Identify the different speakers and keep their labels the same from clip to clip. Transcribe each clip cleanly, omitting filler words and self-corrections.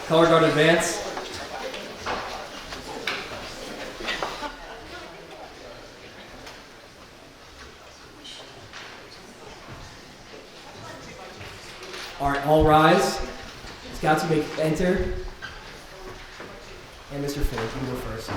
Speaker 1: Color guard advance. All right, all rise. Scouts, you may enter. And Mr. Ford, you can go first.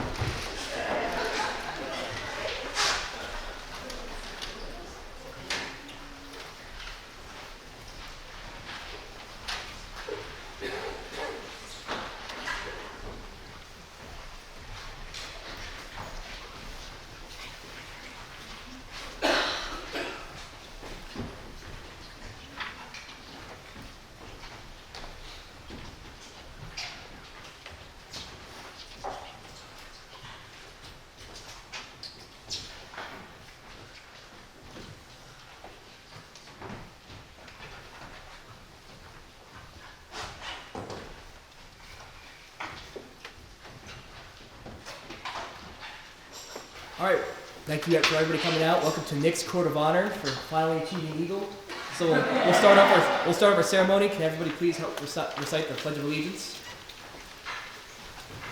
Speaker 1: All right, thank you for everybody coming out. Welcome to Nick's Court of Honor for finally achieving Eagle. So we'll start off our ceremony. Can everybody please help recite the Pledge of Allegiance?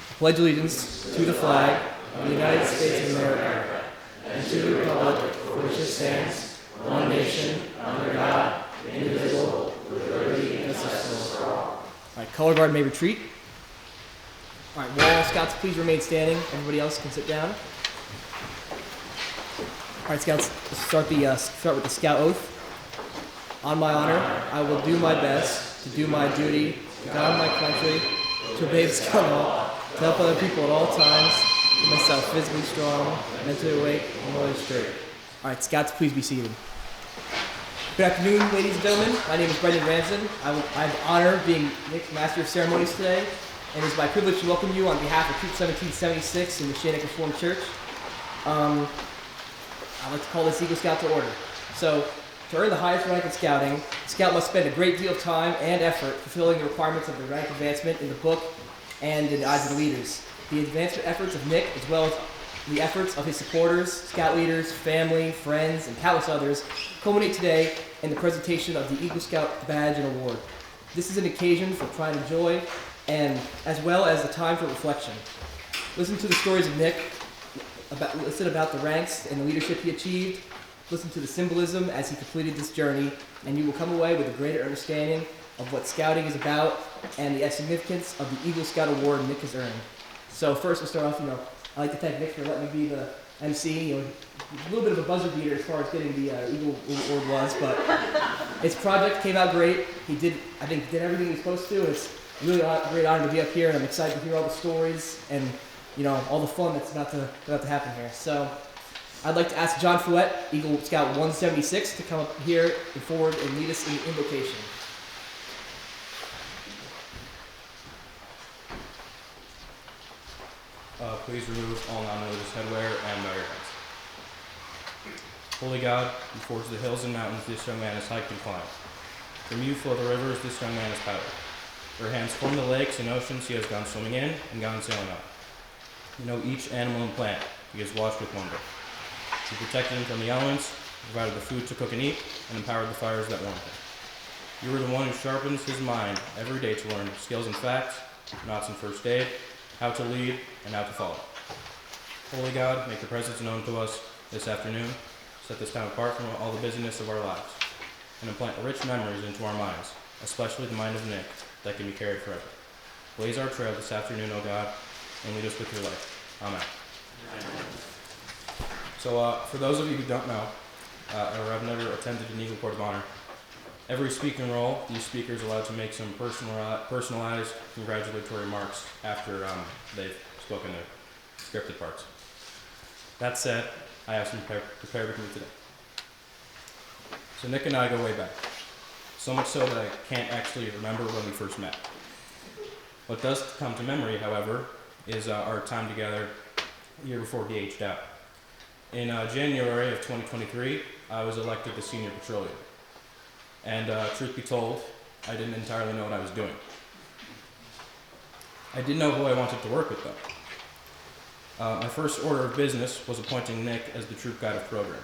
Speaker 1: I pledge allegiance to the flag of the United States of America and to the republic for which it stands, one nation, under God, indivisible, with liberty and justice for all. All right, color guard may retreat. All right, will all Scouts please remain standing? Everybody else can sit down. All right, Scouts, let's start with the Scout Oath. On my honor, I will do my best to do my duty, to guard my country, to obey the Scout law, to help other people at all times, keep myself physically strong, mentally awake, and morally straight. All right, Scouts, please be seated. Good afternoon, ladies and gentlemen. My name is Brendan Ramsden. I have the honor of being Nick's Master of Ceremonies today, and it is my privilege to welcome you on behalf of Troop 1776 in the Shannick Reformed Church. I like to call this Eagle Scout to order. So, to earn the highest rank in scouting, a scout must spend a great deal of time and effort fulfilling the requirements of the rank advancement in the book and in the eyes of the leaders. The advancement efforts of Nick, as well as the efforts of his supporters, scout leaders, family, friends, and countless others, culminate today in the presentation of the Eagle Scout Badge and Award. This is an occasion for pride and joy, and as well as a time for reflection. Listen to the stories of Nick, listen about the ranks and the leadership he achieved. Listen to the symbolism as he completed this journey, and you will come away with a greater understanding of what scouting is about and the significance of the Eagle Scout Award Nick has earned. So first, we'll start off. I'd like to thank Nick for letting me be the MC. A little bit of a buzzer beater as far as getting the Eagle Award was, but his project came out great. He did everything he was supposed to. It's really a great honor to be up here, and I'm excited to hear all the stories and all the fun that's about to happen here. So, I'd like to ask John Fouette, Eagle Scout 176, to come up here and forward and lead us in the invocation.
Speaker 2: Please remove all non-religious headwear and bow your heads. Holy God, you forged the hills and mountains this young man has hiked and climbed. From you flow the rivers this young man has paddled. Your hands form the lakes and oceans he has gone swimming in and gone sailing on. You know each animal and plant he has watched with wonder. You protected him from the elements, provided the food to cook and eat, and empowered the fires that warmed him. You were the one who sharpens his mind every day to learn skills and facts, knots in first aid, how to lead, and how to follow. Holy God, make your presence known to us this afternoon. Set this time apart from all the busyness of our lives, and implant rich memories into our minds, especially the mind of Nick, that can be carried forever. Blaze our trail this afternoon, O God, and lead us with your light. Amen. So for those of you who don't know, or have never attended an Eagle Court of Honor, every speaking role, these speakers are allowed to make some personalized congratulatory remarks after they've spoken their scripted parts. That said, I have some prepared with me today. So Nick and I go way back. So much so that I can't actually remember when we first met. What does come to memory, however, is our time together a year before he aged out. In January of 2023, I was elected the senior patrol leader. And truth be told, I didn't entirely know what I was doing. I did know who I wanted to work with, though. My first order of business was appointing Nick as the troop guide of programming,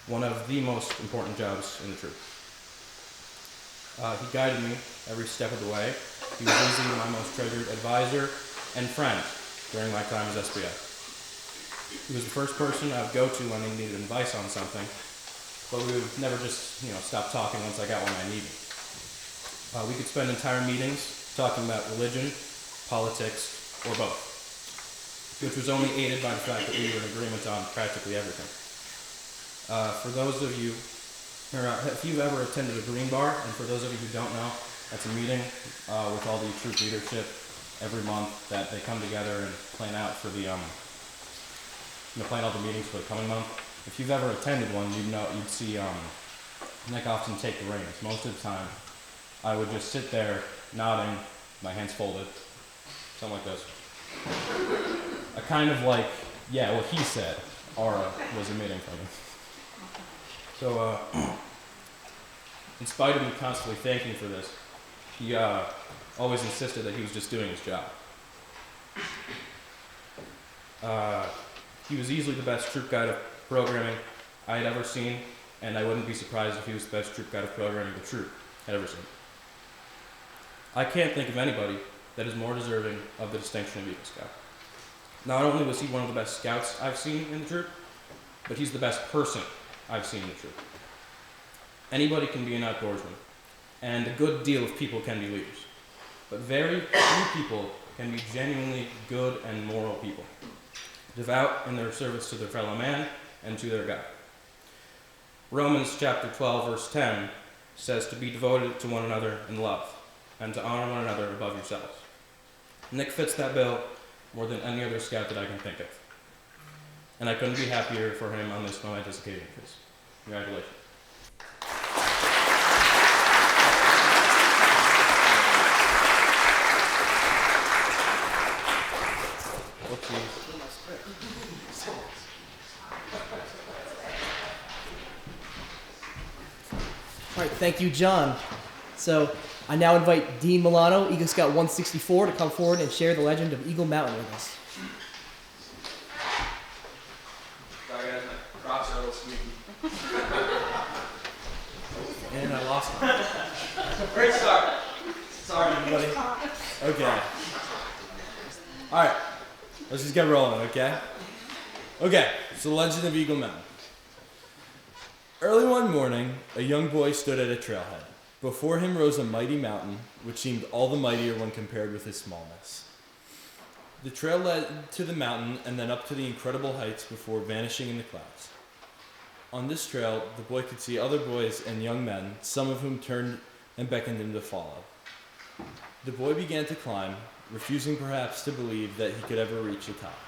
Speaker 2: one of the most important jobs in the troop. He guided me every step of the way, He was easily my most treasured advisor and friend during my time as SBF. He was the first person I would go to when I needed advice on something, but we would never just, stop talking once I got what I needed. We could spend entire meetings talking about religion, politics, or both, which was only aided by the fact that we were in agreement on practically everything. For those of you, if you've ever attended a Green Bar, and for those of you who don't know, that's a meeting with all the troop leadership every month that they come together and plan out for the, plan out the meetings for the coming month. If you've ever attended one, you'd see Nick often take the reins. Most of the time, I would just sit there nodding, my hands folded, something like this. A kind of like, yeah, what he said, aura was emitting from me. So, in spite of me constantly thanking for this, he always insisted that he was just doing his job. He was easily the best troop guide of programming I had ever seen, and I wouldn't be surprised if he was the best troop guide of programming the troop had ever seen. I can't think of anybody that is more deserving of the distinction of Eagle Scout. Not only was he one of the best scouts I've seen in the troop, but he's the best person I've seen in the troop. Anybody can be an outdoorsman, and a good deal of people can be leaders. But very few people can be genuinely good and moral people, devout in their service to their fellow man and to their God. Romans chapter 12, verse 10 says to be devoted to one another in love, and to honor one another above yourselves. Nick fits that bill more than any other scout that I can think of. And I couldn't be happier for him on this momentous occasion, Chris. Congratulations.
Speaker 1: All right, thank you, John. So I now invite Dean Milano, Eagle Scout 164, to come forward and share the legend of Eagle Mountain with us.
Speaker 3: Sorry guys, my crops are a little squeaky.
Speaker 1: And I lost him.
Speaker 3: Great start. Sorry everybody.
Speaker 4: Okay. Alright. Let's just get rolling, okay? Okay, so the legend of Eagle Mountain. Early one morning, a young boy stood at a trailhead. Before him rose a mighty mountain, which seemed all the mightier when compared with his smallness. The trail led to the mountain and then up to the incredible heights before vanishing in the clouds. On this trail, the boy could see other boys and young men, some of whom turned and beckoned him to follow. The boy began to climb, refusing perhaps to believe that he could ever reach the top.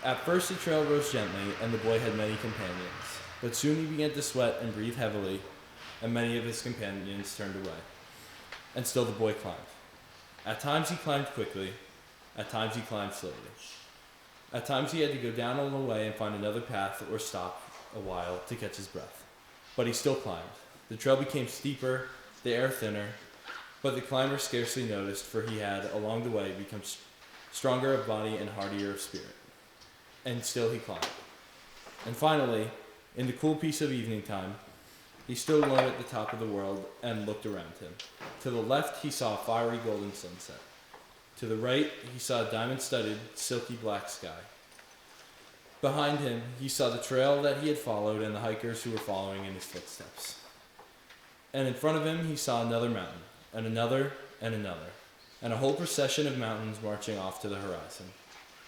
Speaker 4: At first the trail rose gently, and the boy had many companions, but soon he began to sweat and breathe heavily, and many of his companions turned away. And still the boy climbed. At times he climbed quickly, at times he climbed slowly. At times he had to go down on the way and find another path or stop a while to catch his breath. But he still climbed. The trail became steeper, the air thinner, but the climber scarcely noticed, for he had, along the way, become stronger of body and hardier of spirit. And still he climbed. And finally, in the cool peace of evening time, he stood alone at the top of the world and looked around him. To the left he saw a fiery golden sunset. To the right he saw a diamond-studded, silky black sky. Behind him he saw the trail that he had followed and the hikers who were following in his footsteps. And in front of him he saw another mountain, and another, and another, and a whole procession of mountains marching off to the horizon.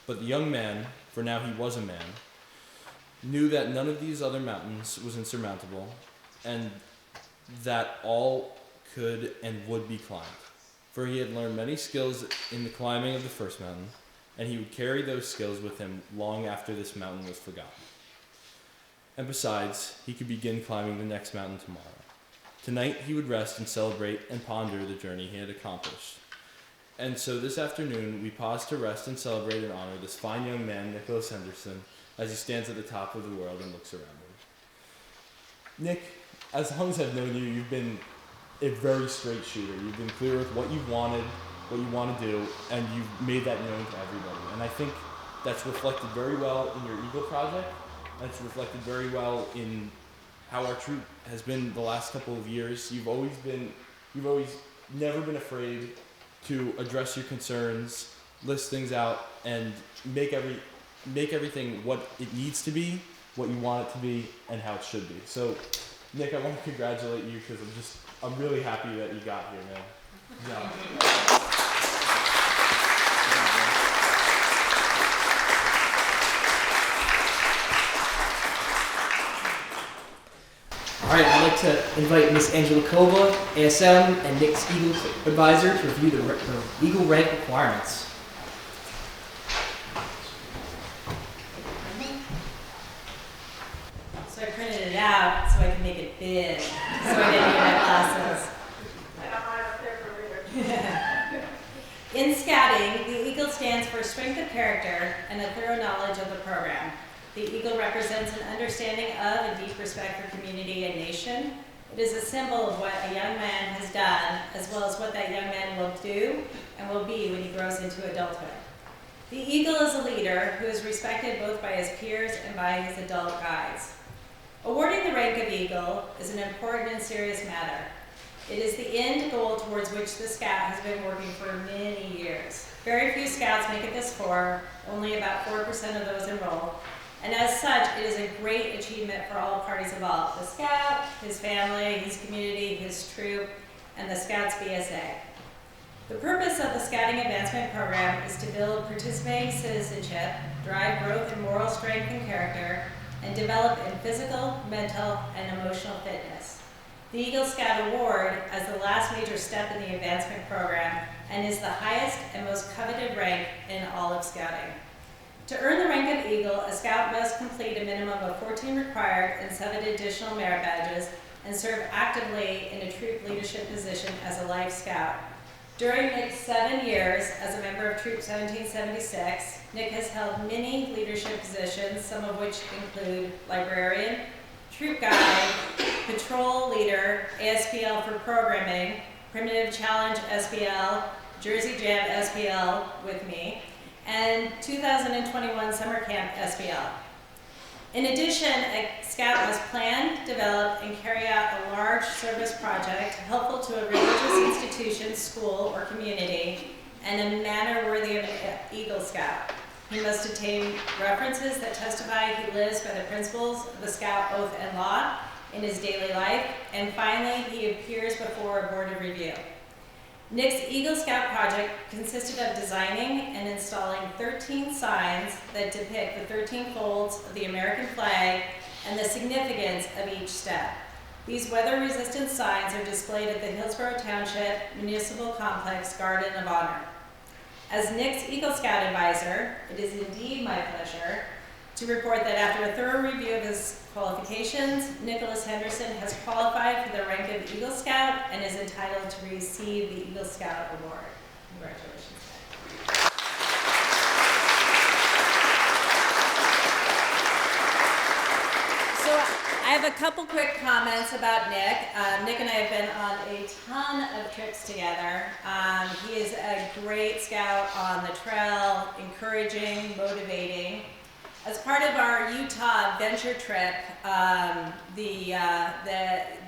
Speaker 4: But the young man, for now he was a man, knew that none of these other mountains was insurmountable, and that all could and would be climbed. For he had learned many skills in the climbing of the first mountain, and he would carry those skills with him long after this mountain was forgotten. And besides, he could begin climbing the next mountain tomorrow. Tonight he would rest and celebrate and ponder the journey he had accomplished. And so this afternoon we pause to rest and celebrate and honor this fine young man, Nicholas Henderson, as he stands at the top of the world and looks around him. Nick, as long as I've known you, you've been a very straight shooter. You've been clear with what you wanted, what you want to do, and you've made that known to everybody. And I think that's reflected very well in your Eagle project. That's reflected very well in how our troop has been the last couple of years. You've always never been afraid to address your concerns, list things out, and make everything what it needs to be, what you want it to be, and how it should be. So, Nick, I want to congratulate you because I'm really happy that you got here, man. Good job.
Speaker 1: All right, I'd like to invite Ms. Angela Kova, ASM, and Nick's Eagle Advisor to review the Eagle rank requirements.
Speaker 5: So I printed it out so I can make it big, so I didn't need my glasses. In Scouting, the Eagle stands for strength of character and a thorough knowledge of the program. The Eagle represents an understanding of and deep respect for community and nation. It is a symbol of what a young man has done, as well as what that young man will do and will be when he grows into adulthood. The Eagle is a leader who is respected both by his peers and by his adult guides. Awarding the rank of Eagle is an important and serious matter. It is the end goal towards which the Scout has been working for many years. Very few Scouts make it this far, only about 4% of those enroll. And as such, it is a great achievement for all parties involved: the Scout, his family, his community, his troop, and the Scouts BSA. The purpose of the Scouting Advancement Program is to build participating citizenship, drive growth in moral strength and character, and develop in physical, mental, and emotional fitness. The Eagle Scout Award as the last major step in the advancement program and is the highest and most coveted rank in all of Scouting. To earn the rank of Eagle, a Scout must complete a minimum of 14 required and 7 additional merit badges and serve actively in a troop leadership position as a Life Scout. During Nick's 7 years as a member of Troop 1776, Nick has held many leadership positions, some of which include librarian, troop guide, patrol leader, ASPL for programming, Primitive Challenge SPL, Jersey Jam SPL with me, and 2021 Summer Camp SPL. In addition, a Scout must plan, develop, and carry out a large service project helpful to a religious institution, school, or community in a manner worthy of an Eagle Scout. He must obtain references that testify he lives by the principles of the Scout oath and law in his daily life, and finally, he appears before a board of review. Nick's Eagle Scout project consisted of designing and installing 13 signs that depict the 13 folds of the American flag and the significance of each step. These weather-resistant signs are displayed at the Hillsborough Township Municipal Complex Garden of Honor. As Nick's Eagle Scout advisor, it is indeed my pleasure to report that after a thorough review of his qualifications, Nicholas Henderson has qualified for the rank of Eagle Scout and is entitled to receive the Eagle Scout Award. Congratulations. So I have a couple quick comments about Nick. Nick and I have been on a ton of trips together. He is a great scout on the trail, encouraging, motivating. As part of our Utah venture trip, the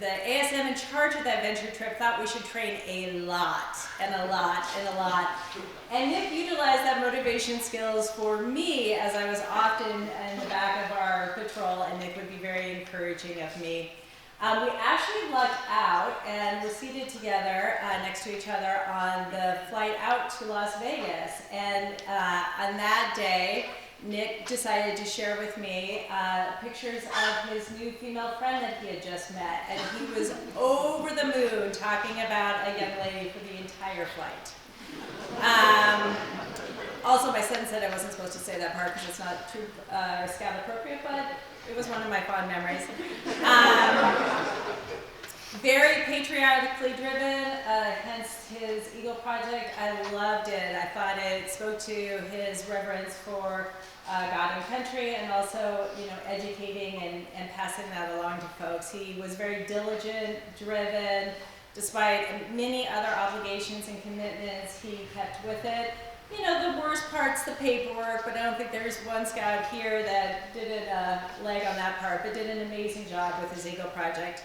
Speaker 5: ASM in charge of that venture trip thought we should train a lot and a lot and a lot. And Nick utilized that motivation skills for me as I was often in the back of our patrol, and Nick would be very encouraging of me. We actually lucked out and were seated together next to each other on the flight out to Las Vegas. And on that day, Nick decided to share with me pictures of his new female friend that he had just met, and he was over the moon talking about a young lady for the entire flight. Also, my son said I wasn't supposed to say that part because it's not troop or scout appropriate, but it was one of my fond memories. Very patriotically driven, hence his Eagle Project. I loved it. I thought it spoke to his reverence for God and country, and also, educating and passing that along to folks. He was very diligent, driven. Despite many other obligations and commitments, he kept with it. The worst part's the paperwork, but I don't think there's one scout here that didn't leg on that part, but did an amazing job with his Eagle Project.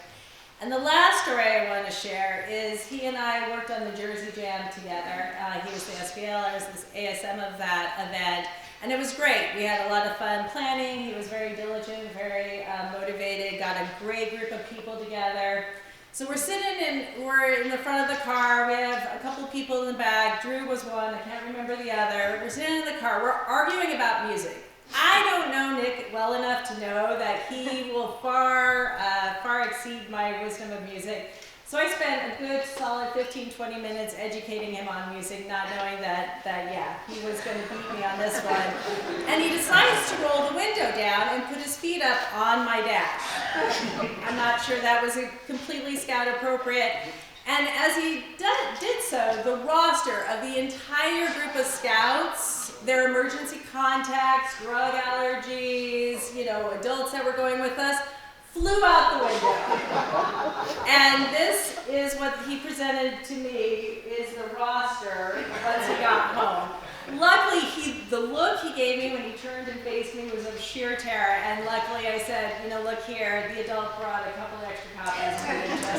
Speaker 5: And the last story I want to share is he and I worked on the Jersey Jam together. He was the SBL, I was the ASM of that event, and it was great. We had a lot of fun planning. He was very diligent, very motivated, got a great group of people together. So we're in the front of the car. We have a couple people in the back. Drew was one, I can't remember the other. We're sitting in the car, we're arguing about music. I don't know Nick well enough to know that he will far exceed my wisdom of music. So I spent a good solid 15-20 minutes educating him on music, not knowing that he was going to beat me on this one. And he decides to roll the window down and put his feet up on my dash. I'm not sure that was completely Scout appropriate. And as he did so, the roster of the entire group of Scouts, their emergency contacts, drug allergies, adults that were going with us, flew out the window. And this is what he presented to me, is the roster once he got home. Luckily, the look he gave me when he turned and faced me was of sheer terror, and luckily I said, look here, the adult brought a couple extra copies of the investment. So,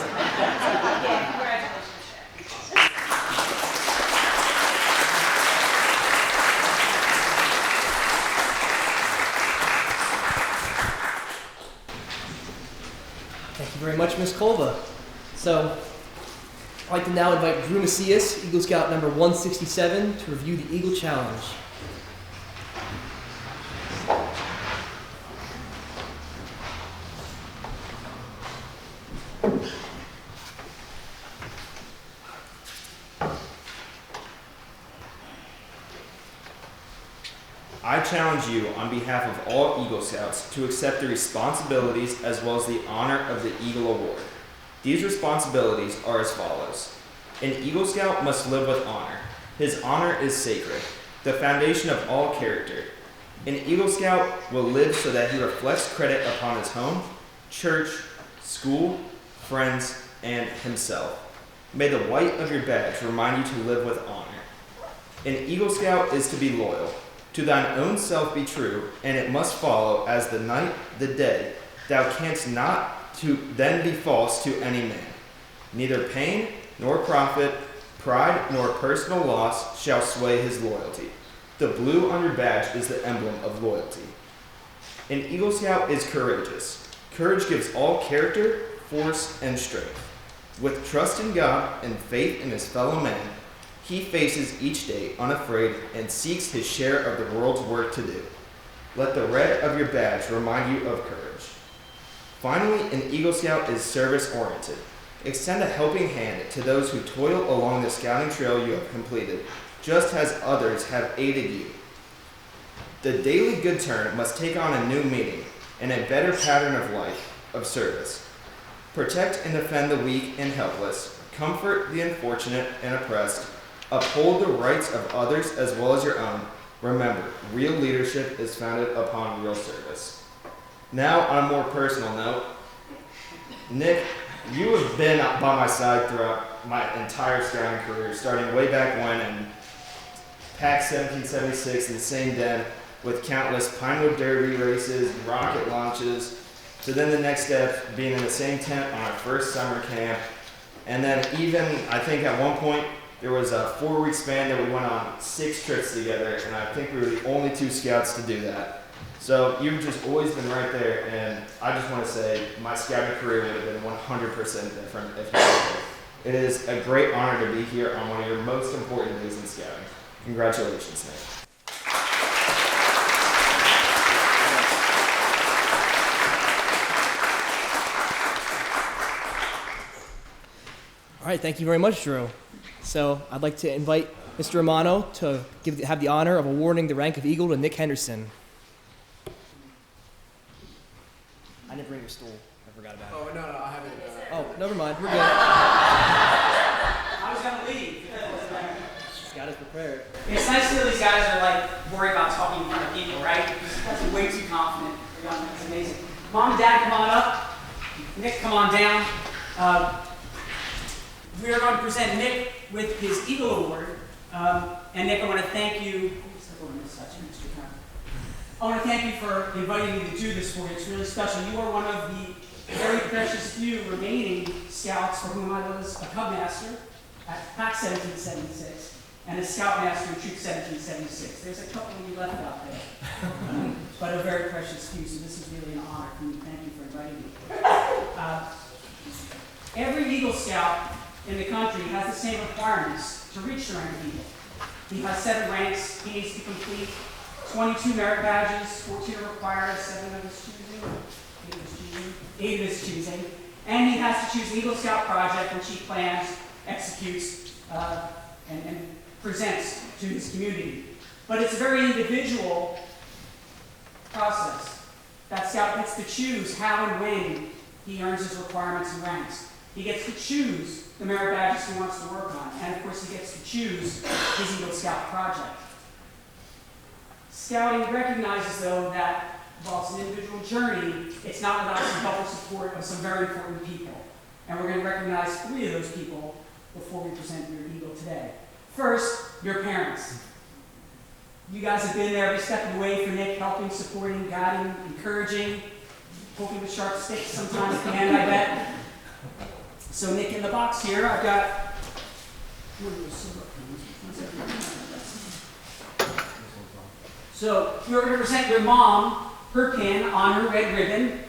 Speaker 5: yeah, congratulations.
Speaker 1: Thank you very much, Ms. Kolba. So, I'd like to now invite Drew Macias, Eagle Scout number 167, to review the Eagle Challenge.
Speaker 6: I challenge you on behalf of all Eagle Scouts to accept the responsibilities as well as the honor of the Eagle Award. These responsibilities are as follows. An Eagle Scout must live with honor. His honor is sacred, the foundation of all character. An Eagle Scout will live so that he reflects credit upon his home, church, school, friends, and himself. May the white of your badge remind you to live with honor. An Eagle Scout is to be loyal. To thine own self be true, and it must follow as the night, the day. Thou canst not to then be false to any man. Neither pain nor profit, pride nor personal loss shall sway his loyalty. The blue on your badge is the emblem of loyalty. An Eagle Scout is courageous. Courage gives all character, force, and strength. With trust in God and faith in his fellow man, he faces each day unafraid and seeks his share of the world's work to do. Let the red of your badge remind you of courage. Finally, an Eagle Scout is service-oriented. Extend a helping hand to those who toil along the scouting trail you have completed, just as others have aided you. The daily good turn must take on a new meaning and a better pattern of life, of service. Protect and defend the weak and helpless. Comfort the unfortunate and oppressed. Uphold the rights of others as well as your own. Remember, real leadership is founded upon real service. Now, on a more personal note, Nick, you have been by my side throughout my entire scouting career, starting way back when in PAC 1776 in the same den with countless Pinewood Derby races, rocket launches, to then the next step being in the same tent on our first summer camp, and then even, I think at one point, there was a 4-week span that we went on 6 trips together, and I think we were the only 2 scouts to do that. So you've just always been right there, and I just want to say my scouting career would have been 100% different if you were there. It is a great honor to be here on one of your most important days in scouting. Congratulations, Nick.
Speaker 1: All right, thank you very much, Drew. So I'd like to invite Mr. Romano to have the honor of awarding the rank of Eagle to Nick Henderson. I didn't bring your stool. I forgot about it.
Speaker 3: Oh, no, I haven't.
Speaker 1: Oh, never mind. We're good.
Speaker 7: I was gonna leave.
Speaker 1: Scott is prepared.
Speaker 7: It's nice to know these guys are like worried about talking in front of people, right? That's way too confident. It's amazing. Mom and Dad, come on up. Nick, come on down. We are going to present Nick with his Eagle Award. And Nick, I want to thank you. I want to thank you for inviting me to do this for you. It's really special. You are one of the very precious few remaining scouts for whom I was a Cub Master at PAC 1776 and a Scoutmaster in Troop 1776. There's a couple of you left out there, but a very precious few, so this is really an honor for me. Thank you for inviting me. Every Eagle Scout in the country has the same requirements to reach the rank of Eagle. He has 7 ranks he needs to complete, 22 merit badges, 14 are required, 7 of his choosing, 8 of his choosing, and he has to choose an Eagle Scout project which he plans, executes, and presents to his community. But it's a very individual process. That scout gets to choose how and when he earns his requirements and ranks. He gets to choose the merit badges he wants to work on, and of course he gets to choose his Eagle Scout project. Scouting recognizes, though, that while it's an individual journey, it's not without some helpful support of some very important people. And we're going to recognize 3 of those people before we present your Eagle today. First, your parents. You guys have been there every step of the way for Nick, helping, supporting, guiding, encouraging, poking with sharp sticks sometimes at the end, I bet. So Nick, in the box here, I've got so you're going to present your mom her pin on her red ribbon.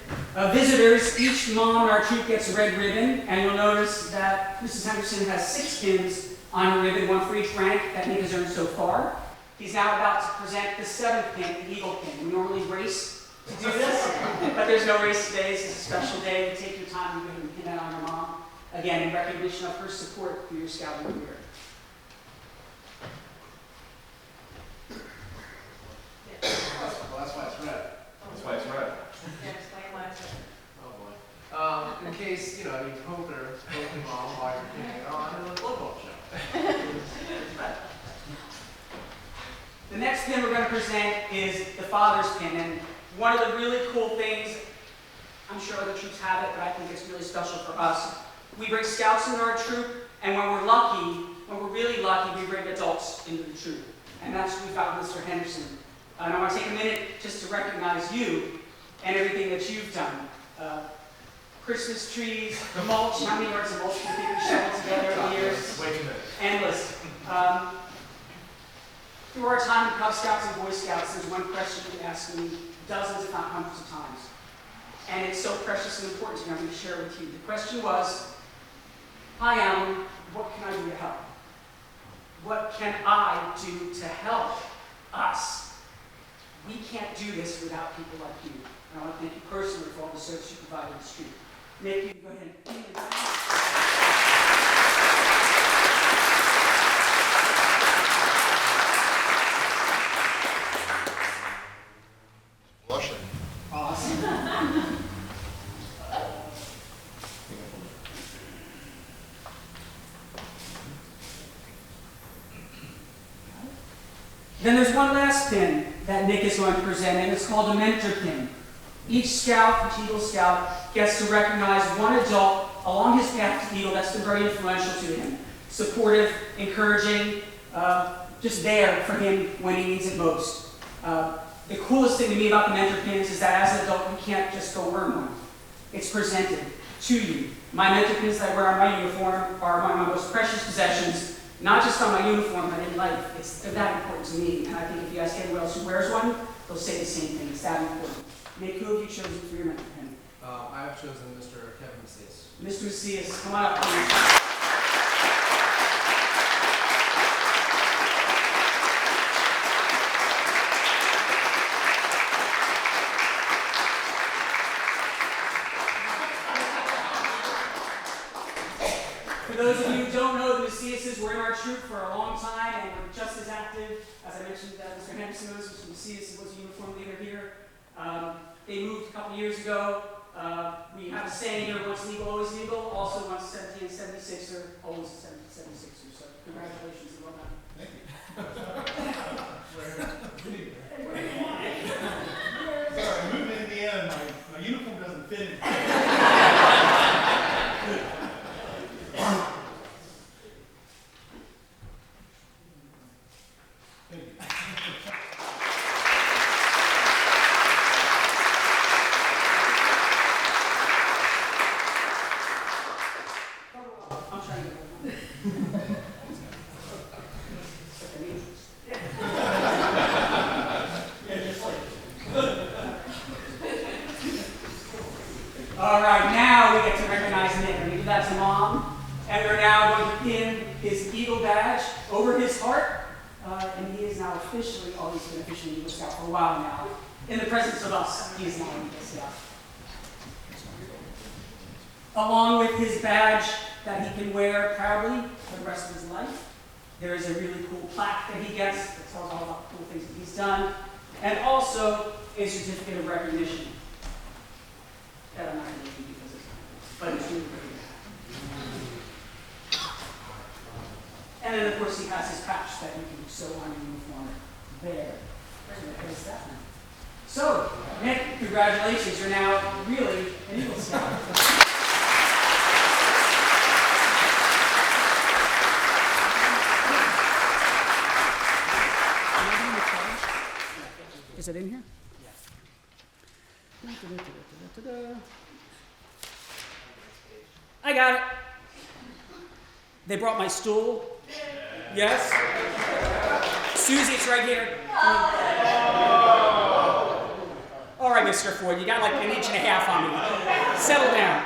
Speaker 7: Visitors, each mom in our troop gets a red ribbon, and you'll notice that Mrs. Henderson has 6 pins on her ribbon, 1 for each rank that Nick has earned so far. He's now about to present the 7th pin, the Eagle pin. We normally race to do this, but there's no race today. This is a special day. You take your time and go ahead and pin that on your mom. Again, in recognition of her support for your scouting career.
Speaker 3: Well, that's why it's red. That's why it's red. Oh boy. In case, you poke your mom while you're pinning it on a football show.
Speaker 7: The next pin we're going to present is the father's pin. And one of the really cool things, I'm sure other troops have it, but I think it's really special for us. We bring scouts into our troop, and when we're really lucky, we bring adults into the troop. And that's what we've got with Mr. Henderson. And I want to take a minute just to recognize you and everything that you've done. Christmas trees, the mulch, how many yards of mulch do you think we shoveled together over the years?
Speaker 3: Wait a minute.
Speaker 7: Endless. Through our time in Cub Scouts and Boy Scouts, there's one question you asked me dozens, if not hundreds of times. And it's so precious and important to me, I'm going to share it with you. The question was, hi Alan, what can I do to help? What can I do to help us? We can't do this without people like you. And I want to thank you personally for all the service you provide in the street. Nick, you can go ahead and
Speaker 3: Blushing.
Speaker 7: awesome. Then there's one last pin that Nick is going to present, and it's called a mentor pin. Each scout, each Eagle Scout, gets to recognize one adult along his path to Eagle that's been very influential to him. Supportive, encouraging, just there for him when he needs it most. The coolest thing to me about the mentor pins is that as an adult, you can't just go earn one. It's presented to you. My mentor pins that I wear on my uniform are one of my most precious possessions, not just on my uniform, but in life. They're that important to me, and I think if you ask anyone else who wears one, they'll say the same thing. It's that important. Nick, who have you chosen for your mentor pin?
Speaker 3: I have chosen Mr. Kevin Macias.
Speaker 7: Mr. Macias, come on up, please. For those of you who don't know, the Maciases were in our troop for a long time and were just as active. As I mentioned, Mr. Henderson knows, Mr. Macias was a uniform leader here. They moved a couple years ago. We have a saying here, once legal, always legal. Also, once 1776er, always 1776er. So congratulations and well done.
Speaker 3: Thank you.
Speaker 8: Sorry, I moved in Indiana, my uniform doesn't fit in.
Speaker 7: over his heart, and he is now officially, he's been officially Eagle Scout for a while now. In the presence of us, he is now an Eagle Scout. Along with his badge that he can wear proudly for the rest of his life, there is a really cool plaque that he gets that tells all about the cool things that he's done, and also a certificate of recognition that I'm not going to give you because it's but it's really pretty. And then, of course, he has his patch that you can sew on your uniform there. There's that one. So, Nick, congratulations. You're now really an Eagle Scout. Is it in here? Yeah. I got it. They brought my stool. Yes? Susie, it's right here. All right, Mr. Ford, you got like an inch and a half on me. Settle down.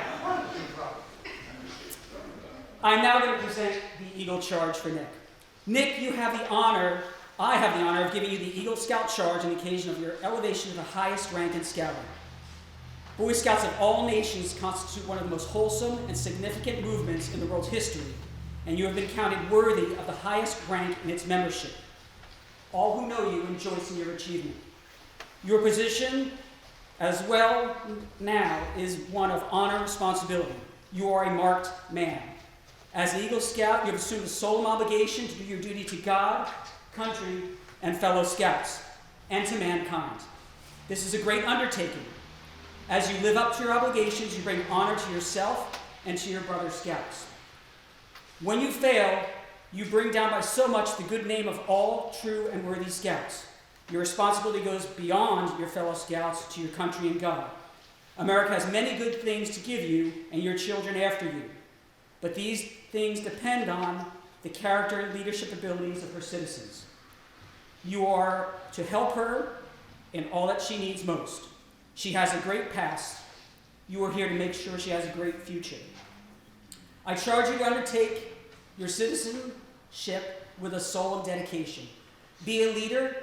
Speaker 7: I'm now going to present the Eagle Charge for Nick. Nick, I have the honor of giving you the Eagle Scout Charge on the occasion of your elevation to the highest rank in Scouting. Boy Scouts of all nations constitute one of the most wholesome and significant movements in the world's history, and you have been counted worthy of the highest rank in its membership. All who know you rejoice in your achievement. Your position, as well now, is one of honor and responsibility. You are a marked man. As an Eagle Scout, you have assumed a solemn obligation to do your duty to God, country, and fellow Scouts, and to mankind. This is a great undertaking. As you live up to your obligations, you bring honor to yourself and to your brother Scouts. When you fail, you bring down by so much the good name of all true and worthy Scouts. Your responsibility goes beyond your fellow Scouts to your country and God. America has many good things to give you and your children after you, but these things depend on the character and leadership abilities of her citizens. You are to help her in all that she needs most. She has a great past. You are here to make sure she has a great future. I charge you to undertake your citizenship with a solemn dedication. Be a leader,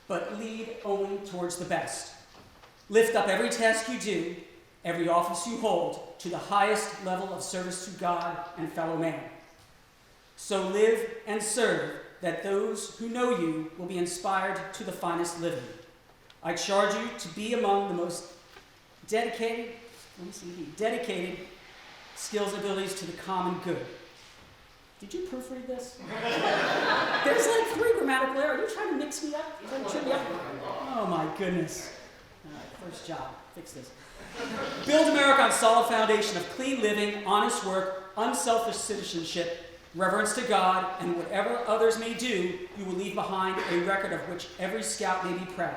Speaker 7: but lead only towards the best. Lift up every task you do, every office you hold, to the highest level of service to God and fellow man. So live and serve, that those who know you will be inspired to the finest living. I charge you to be among the most dedicated skills and abilities to the common good. Did you proofread this? There's like 3 grammatical errors. Are you trying to mix me up? Oh my goodness. All right, first job. Fix this. Build America on a solid foundation of clean living, honest work, unselfish citizenship, reverence to God, and whatever others may do, you will leave behind a record of which every Scout may be proud.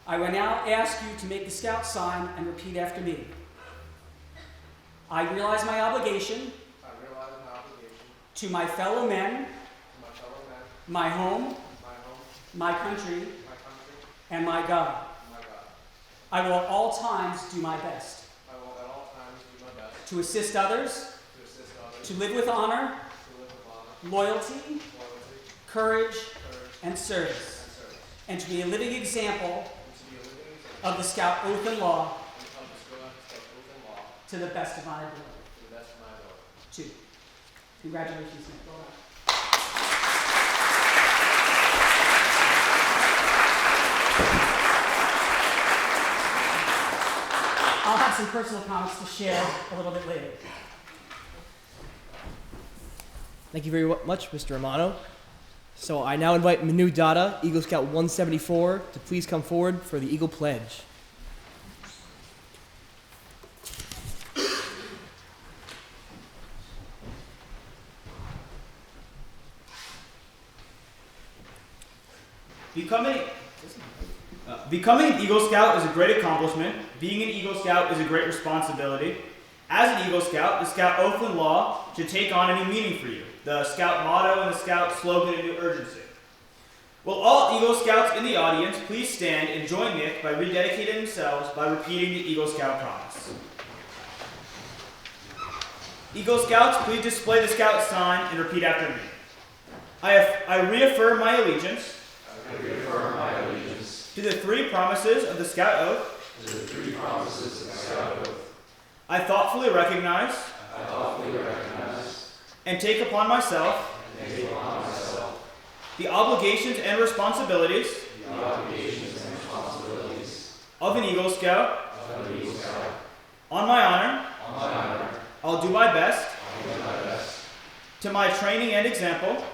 Speaker 7: I will now ask you to make the Scout sign and repeat after me. I realize my obligation to my fellow men, my home, my country, and my God. I will at all times do my best to assist others, to live with honor, loyalty, courage, and service, and to be a living example of the Scout oath and law to the best of my ability. 2. Congratulations, Nick. I'll have some personal comments to share a little bit later.
Speaker 1: Thank you very much, Mr. Romano. So I now invite Manu Dada, Eagle Scout 174, to please come forward for the Eagle Pledge.
Speaker 9: Becoming an Eagle Scout is a great accomplishment. Being an Eagle Scout is a great responsibility. As an Eagle Scout, the Scout oath and law should take on a new meaning for you. The Scout motto and the Scout slogan a new urgency. Will all Eagle Scouts in the audience please stand and join Nick by rededicating themselves by repeating the Eagle Scout promise. Eagle Scouts, please display the Scout sign and repeat after me. I reaffirm my allegiance to the three promises of the Scout Oath. I thoughtfully recognize and take upon myself the obligations and responsibilities of an Eagle Scout. On my honor, I'll do my best to my training and example,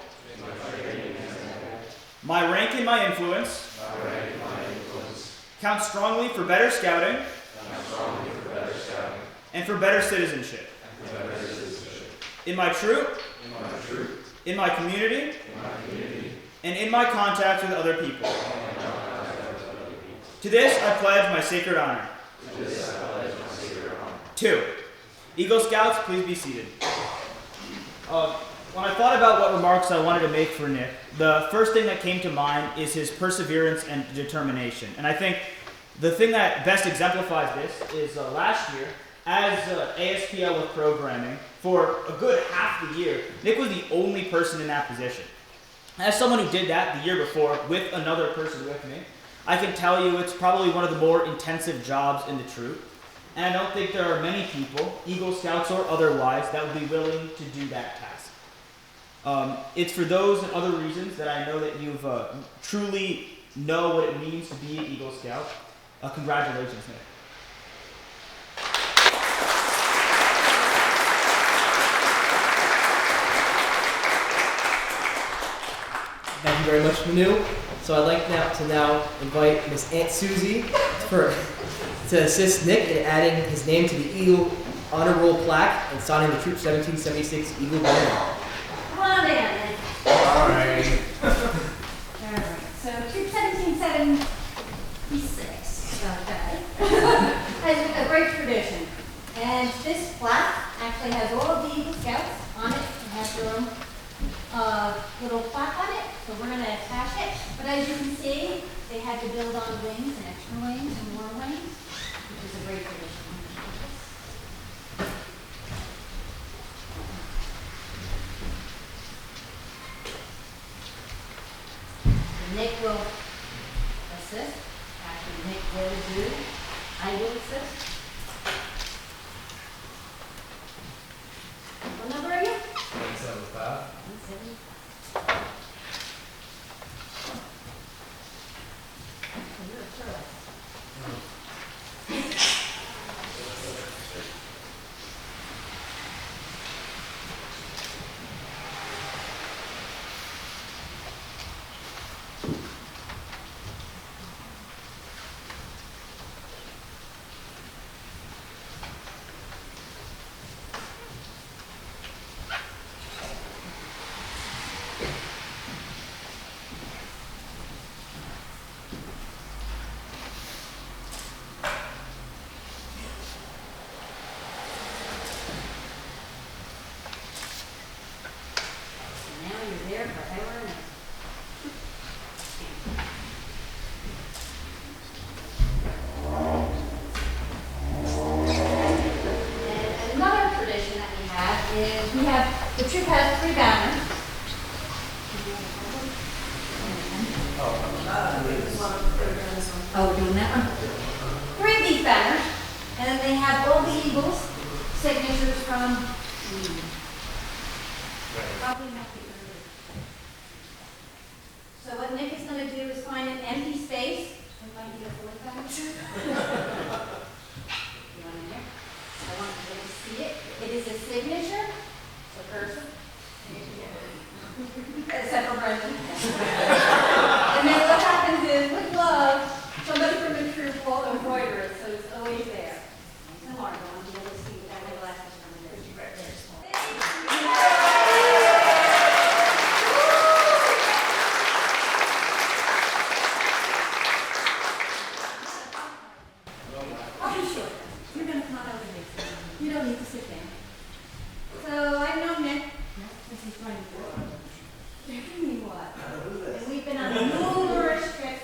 Speaker 9: my rank and my influence, count strongly for better scouting and for better citizenship. In my troop, in my community, and in my contact with other people. To this I pledge my sacred honor. 2. Eagle Scouts, please be seated. When I thought about what remarks I wanted to make for Nick, the first thing that came to mind is his perseverance and determination. And I think the thing that best exemplifies this is last year, as ASPL with programming, for a good half the year, Nick was the only person in that position. As someone who did that the year before with another person with me, I can tell you it's probably one of the more intensive jobs in the troop. And I don't think there are many people, Eagle Scouts or otherwise, that would be willing to do that task. It's for those and other reasons that I know that you've truly know what it means to be an Eagle Scout. Congratulations, Nick.
Speaker 1: Thank you very much, Manu. So I'd like now invite Miss Aunt Susie to assist Nick in adding his name to the Eagle Honor Roll plaque and signing the Troop 1776 Eagle banner.
Speaker 10: Come on in.
Speaker 3: All right.
Speaker 10: Alright, so Troop 1776, okay, has a great tradition. And this plaque actually has all of the Eagle Scouts on it. It has their own little plaque on it, so we're going to attach it. But as you can see, they had to build on wings and extra wings and more wings, which is a great tradition. Nick will assist. Actually, Nick will do. I will assist. What number are you?
Speaker 3: 175.
Speaker 10: 175. You're a thorough. Now you're there forever and ever. And another tradition that we have is the troop has 3 banners. Oh, we're doing that one? 3 of these banners, and they have all the Eagles' signatures from probably not the early. So what Nick is going to do is find an empty space. It might be a 45. You want in there? I want you to see it. It is a signature. It's a person. Except for Brendan. And then what happens is, with love, somebody from the troop will embroider it, so it's always there. Nice and hard. I want you to be able to see without my glasses from the Oh, sure. You're going to come on over here. You don't need to sit down. So I've known Nick. This is funny. What? And we've been on numerous trips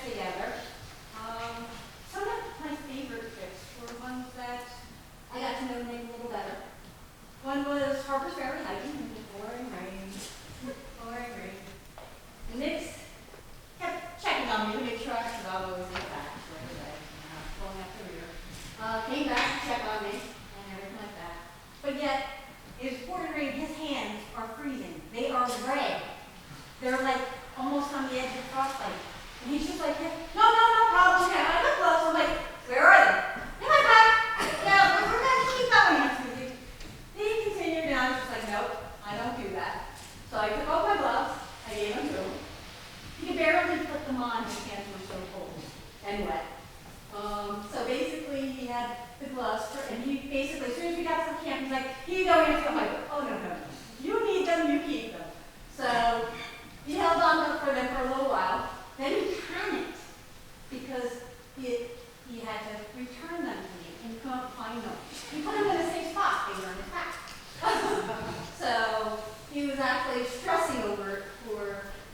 Speaker 10: on, his hands were so cold and wet. So basically, he had the gloves, and he basically, as soon as we got to the camp, he's like, "Here you go, Nancy." I'm like, "Oh, no, no. You need them, you keep them." So he held on for them for a little while. Then he panicked because he had to return them to me, and he couldn't find them. He put them in the same spot. They were in his pack. So he was actually stressing over it for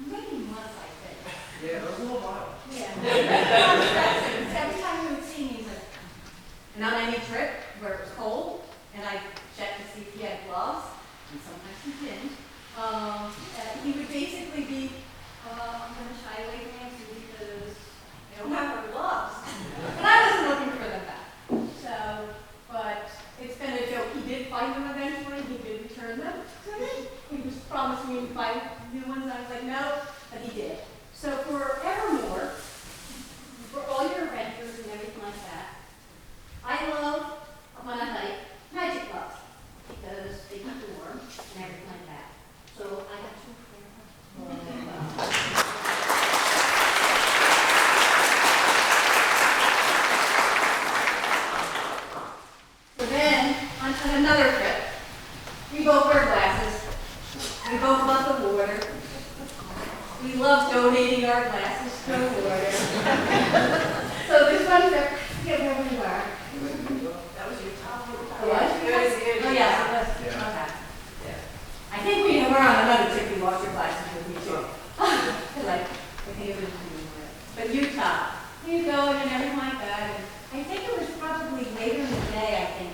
Speaker 10: many months, I think.
Speaker 3: Yeah, it was a little while.
Speaker 10: Yeah. Every time he would see me, he's like, and on any trip where it was cold, and I checked to see if he had gloves, and sometimes he didn't, he would basically be, I'm going to shy away from Nancy because they don't have her gloves. But I wasn't looking for them back. So, but it's been a joke. He did find them eventually. He did return them to me. He was promising me to find new ones, and I was like, no, but he did. So forevermore, for all your adventures and everything like that, I love, when I hike, magic gloves because they keep you warm and everything like that. So I got two So then, on another trip, we both wear glasses. We both love the water. We love donating our glasses to the water. So this one trip, I forget where we were.
Speaker 3: That was your top.
Speaker 10: Oh, yes? Oh, yes, it was.
Speaker 3: Yeah.
Speaker 10: Okay. I think we were on another trip, we lost your glasses with me too. Because I think it was, but Utah, you go and everything like that. And I think it was probably later in the day, I think.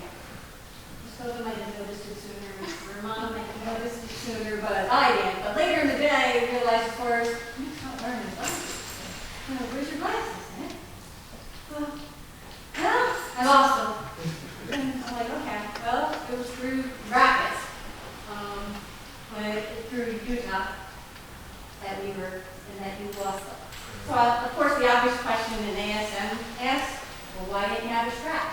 Speaker 10: Stover might have noticed it sooner, or Mom might have noticed it sooner, but I didn't. But later in the day, I realized, of course, you're not wearing your glasses. Where's your glasses, eh? Well, I lost them. And I'm like, okay, well, it was through rapids, through Utah, that we were, and that you lost them. So, of course, the obvious question in ASM asks, well, why didn't you have a strap?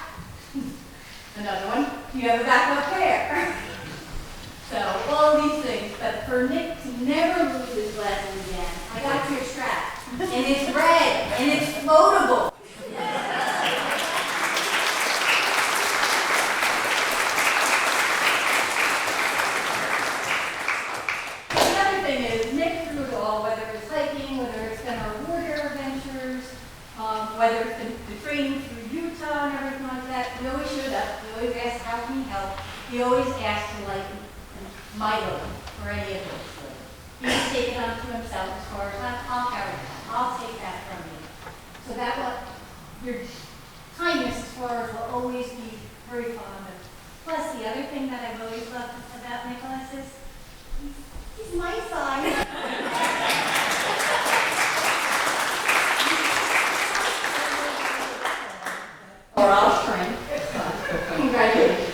Speaker 10: Another one, do you have a backup pair? So, all these things, but for Nick to never lose his glasses again, I got your strap, and it's red, and it's floatable. Another thing is, Nick through it all, whether it's hiking, whether it's been our water adventures, whether it's been the training through Utah and everything like that, he always showed up. He always asked, how can he help? He always asked to lighten my load or any of those load. He would take it onto himself as far as, I'll carry that. I'll take that from you. So that your kindness as far as will always be very fond of. Plus, the other thing that I've always loved about Nicholas is he's my size. Or I'll shrink. Congratulations.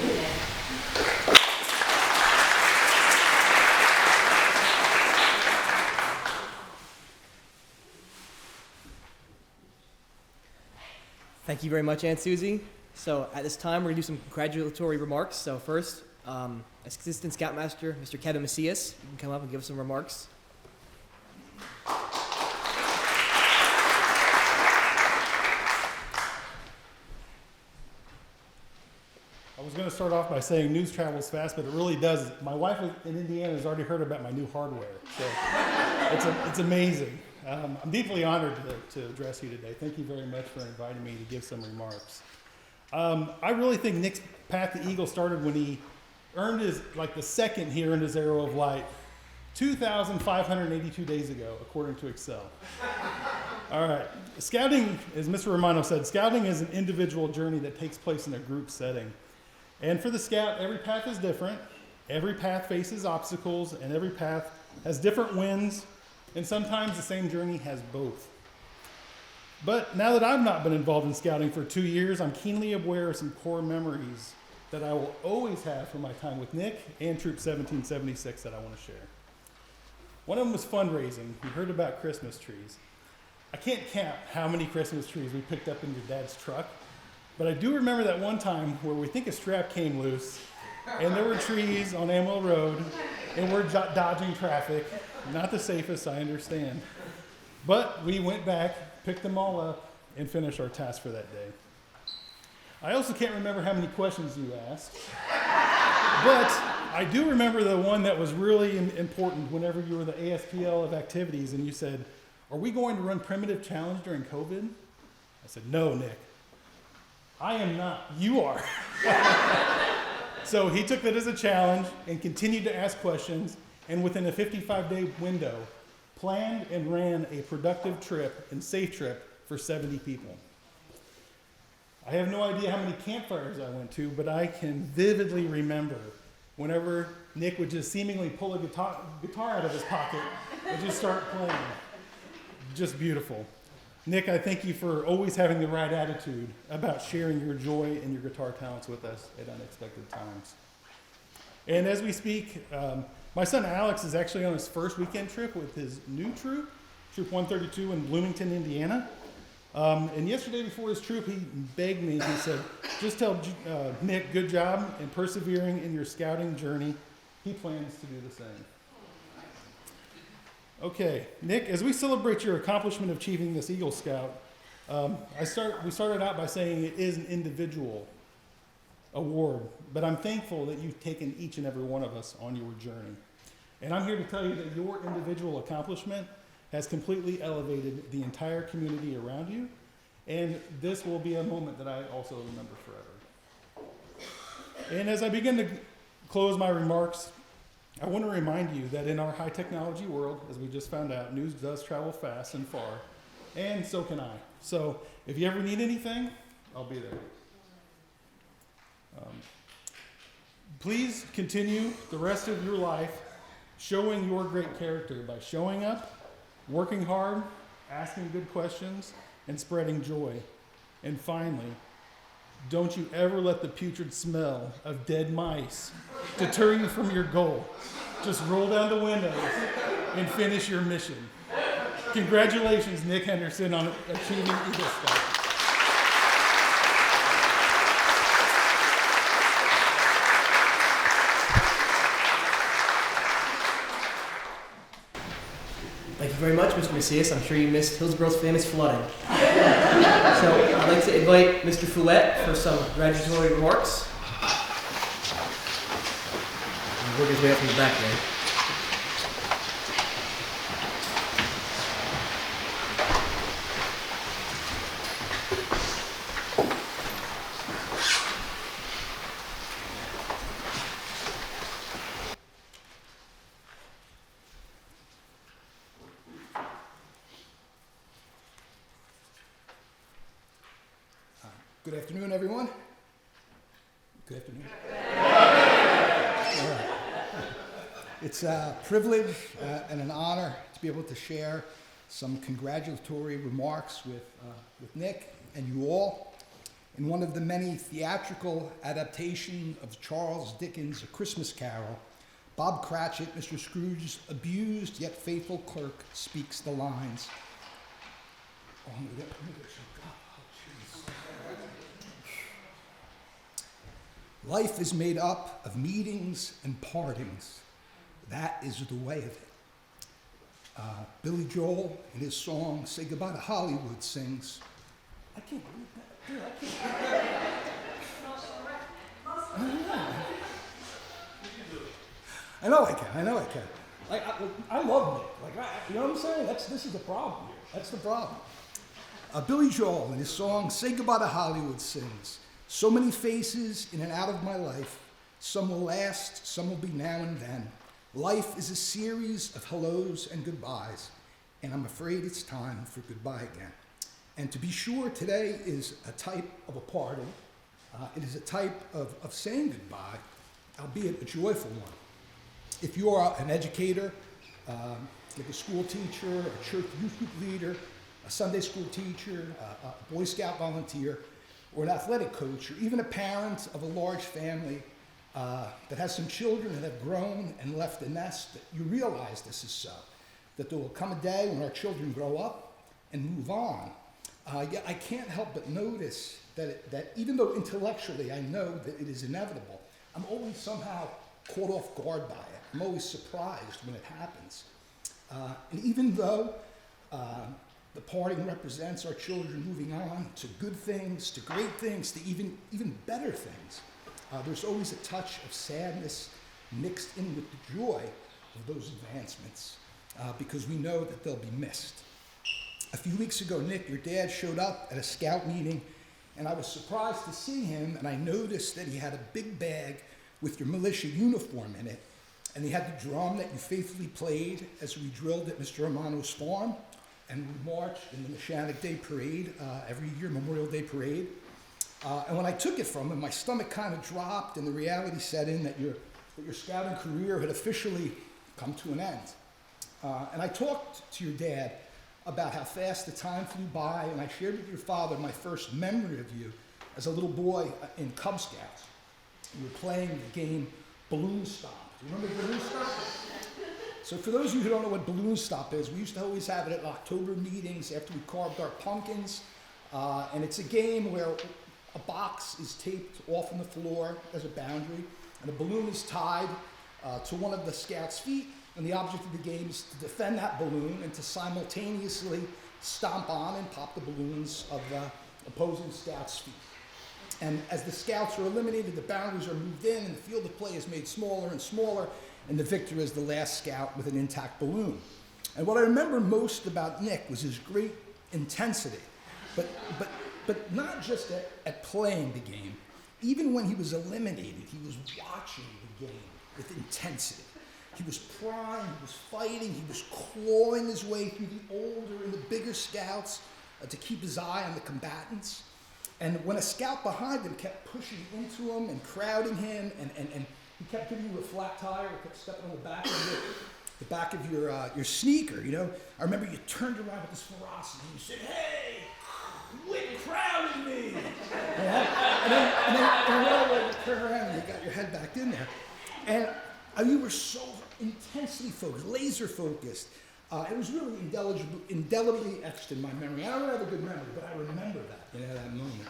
Speaker 1: Thank you very much, Aunt Susie. So at this time, we're going to do some congratulatory remarks. So first, Assistant Scoutmaster, Mr. Kevin Macias, you can come up and give us some remarks.
Speaker 8: I was going to start off by saying news travels fast, but it really does. My wife in Indiana has already heard about my new hardware, so it's amazing. I'm deeply honored to address you today. Thank you very much for inviting me to give some remarks. I really think Nick's path to Eagle started when he earned the second he earned his arrow of light 2,582 days ago, according to Excel. All right. Scouting, as Mr. Romano said, scouting is an individual journey that takes place in a group setting. And for the scout, every path is different. Every path faces obstacles, and every path has different winds, and sometimes the same journey has both. But now that I've not been involved in scouting for 2 years, I'm keenly aware of some core memories that I will always have from my time with Nick and Troop 1776 that I want to share. One of them was fundraising. We heard about Christmas trees. I can't count how many Christmas trees we picked up in your dad's truck, but I do remember that one time where we think a strap came loose, and there were trees on Amwell Road, and we're dodging traffic. Not the safest, I understand. But we went back, picked them all up, and finished our task for that day. I also can't remember how many questions you asked, but I do remember the one that was really important whenever you were the ASPL of activities and you said, "Are we going to run primitive challenge during COVID?" I said, "No, Nick. I am not. You are." So he took that as a challenge and continued to ask questions, and within a 55-day window, planned and ran a productive trip and safe trip for 70 people. I have no idea how many campfires I went to, but I can vividly remember whenever Nick would just seemingly pull a guitar out of his pocket and just start playing. Just beautiful. Nick, I thank you for always having the right attitude about sharing your joy and your guitar talents with us at unexpected times. And as we speak, my son Alex is actually on his first weekend trip with his new troop, Troop 132 in Bloomington, Indiana. And yesterday before his troop, he begged me, he said, "Just tell Nick, good job in persevering in your scouting journey." He plans to do the same. Okay, Nick, as we celebrate your accomplishment of achieving this Eagle Scout, we started out by saying it is an individual award, but I'm thankful that you've taken each and every one of us on your journey. And I'm here to tell you that your individual accomplishment has completely elevated the entire community around you, and this will be a moment that I also remember forever. And as I begin to close my remarks, I want to remind you that in our high technology world, as we just found out, news does travel fast and far, and so can I. So if you ever need anything, I'll be there. Please continue the rest of your life showing your great character by showing up, working hard, asking good questions, and spreading joy. And finally, don't you ever let the putrid smell of dead mice deter you from your goal. Just roll down the windows and finish your mission. Congratulations, Nick Henderson, on achieving Eagle Scout.
Speaker 1: Thank you very much, Mr. Macias. I'm sure you missed Hillsboro's famous flooding. So I'd like to invite Mr. Fouette for some congratulatory remarks. He'll work his way up from the back there.
Speaker 11: Good afternoon, everyone. Good afternoon. All right. It's a privilege and an honor to be able to share some congratulatory remarks with Nick and you all in one of the many theatrical adaptations of Charles Dickens' A Christmas Carol. Bob Cratchit, Mr. Scrooge's abused yet faithful clerk, speaks the lines. Life is made up of meetings and partings. That is the way of it. Billy Joel, in his song Say Goodbye to Hollywood, sings, I can't believe that. Dude, I can't. I know I can. I love Nick. You know what I'm saying? This is the problem here. That's the problem. Billy Joel, in his song Say Goodbye to Hollywood, sings, so many faces in and out of my life. Some will last, some will be now and then. Life is a series of hellos and goodbyes, and I'm afraid it's time for goodbye again. And to be sure, today is a type of a parting. It is a type of saying goodbye, albeit a joyful one. If you are an educator, like a school teacher, a church youth group leader, a Sunday school teacher, a Boy Scout volunteer, or an athletic coach, or even a parent of a large family that has some children that have grown and left the nest, that you realize this is so, that there will come a day when our children grow up and move on. Yet I can't help but notice that even though intellectually I know that it is inevitable, I'm always somehow caught off guard by it. I'm always surprised when it happens. And even though The parting represents our children moving on to good things, to great things, to even better things. There's always a touch of sadness mixed in with the joy of those advancements, because we know that they'll be missed. A few weeks ago, Nick, your dad, showed up at a scout meeting, and I was surprised to see him, and I noticed that he had a big bag with your militia uniform in it, and he had the drum that you faithfully played as we drilled at Mr. Romano's farm, and we marched in the Mechanic Day Parade, every year, Memorial Day Parade. And when I took it from him, my stomach kind of dropped, and the reality set in that your scouting career had officially come to an end. And I talked to your dad about how fast the time flew by, and I shared with your father my first memory of you as a little boy in Cub Scouts. You were playing the game Balloon Stomp. Do you remember Balloon Stomp? So for those of you who don't know what Balloon Stomp is, we used to always have it at October meetings after we carved our pumpkins. And it's a game where a box is taped off on the floor as a boundary, and a balloon is tied to one of the scouts' feet, and the object of the game is to defend that balloon and to simultaneously stomp on and pop the balloons of the opposing scouts' feet. And as the scouts are eliminated, the boundaries are moved in, and the field of play is made smaller and smaller, and the victor is the last scout with an intact balloon. And what I remember most about Nick was his great intensity, but not just at playing the game. Even when he was eliminated, he was watching the game with intensity. He was prying, he was fighting, he was clawing his way through the older and the bigger scouts to keep his eye on the combatants. And when a scout behind him kept pushing into him and crowding him, and he kept giving you a flat tire, kept stepping on the back of your sneaker, you know, I remember you turned around with this ferocity and you said, "Hey, quit crowding me!" And then you turn around and you got your head back in there. And you were so intensely focused, laser focused. It was really indelibly etched in my memory. I don't have a good memory, but I remember that moment.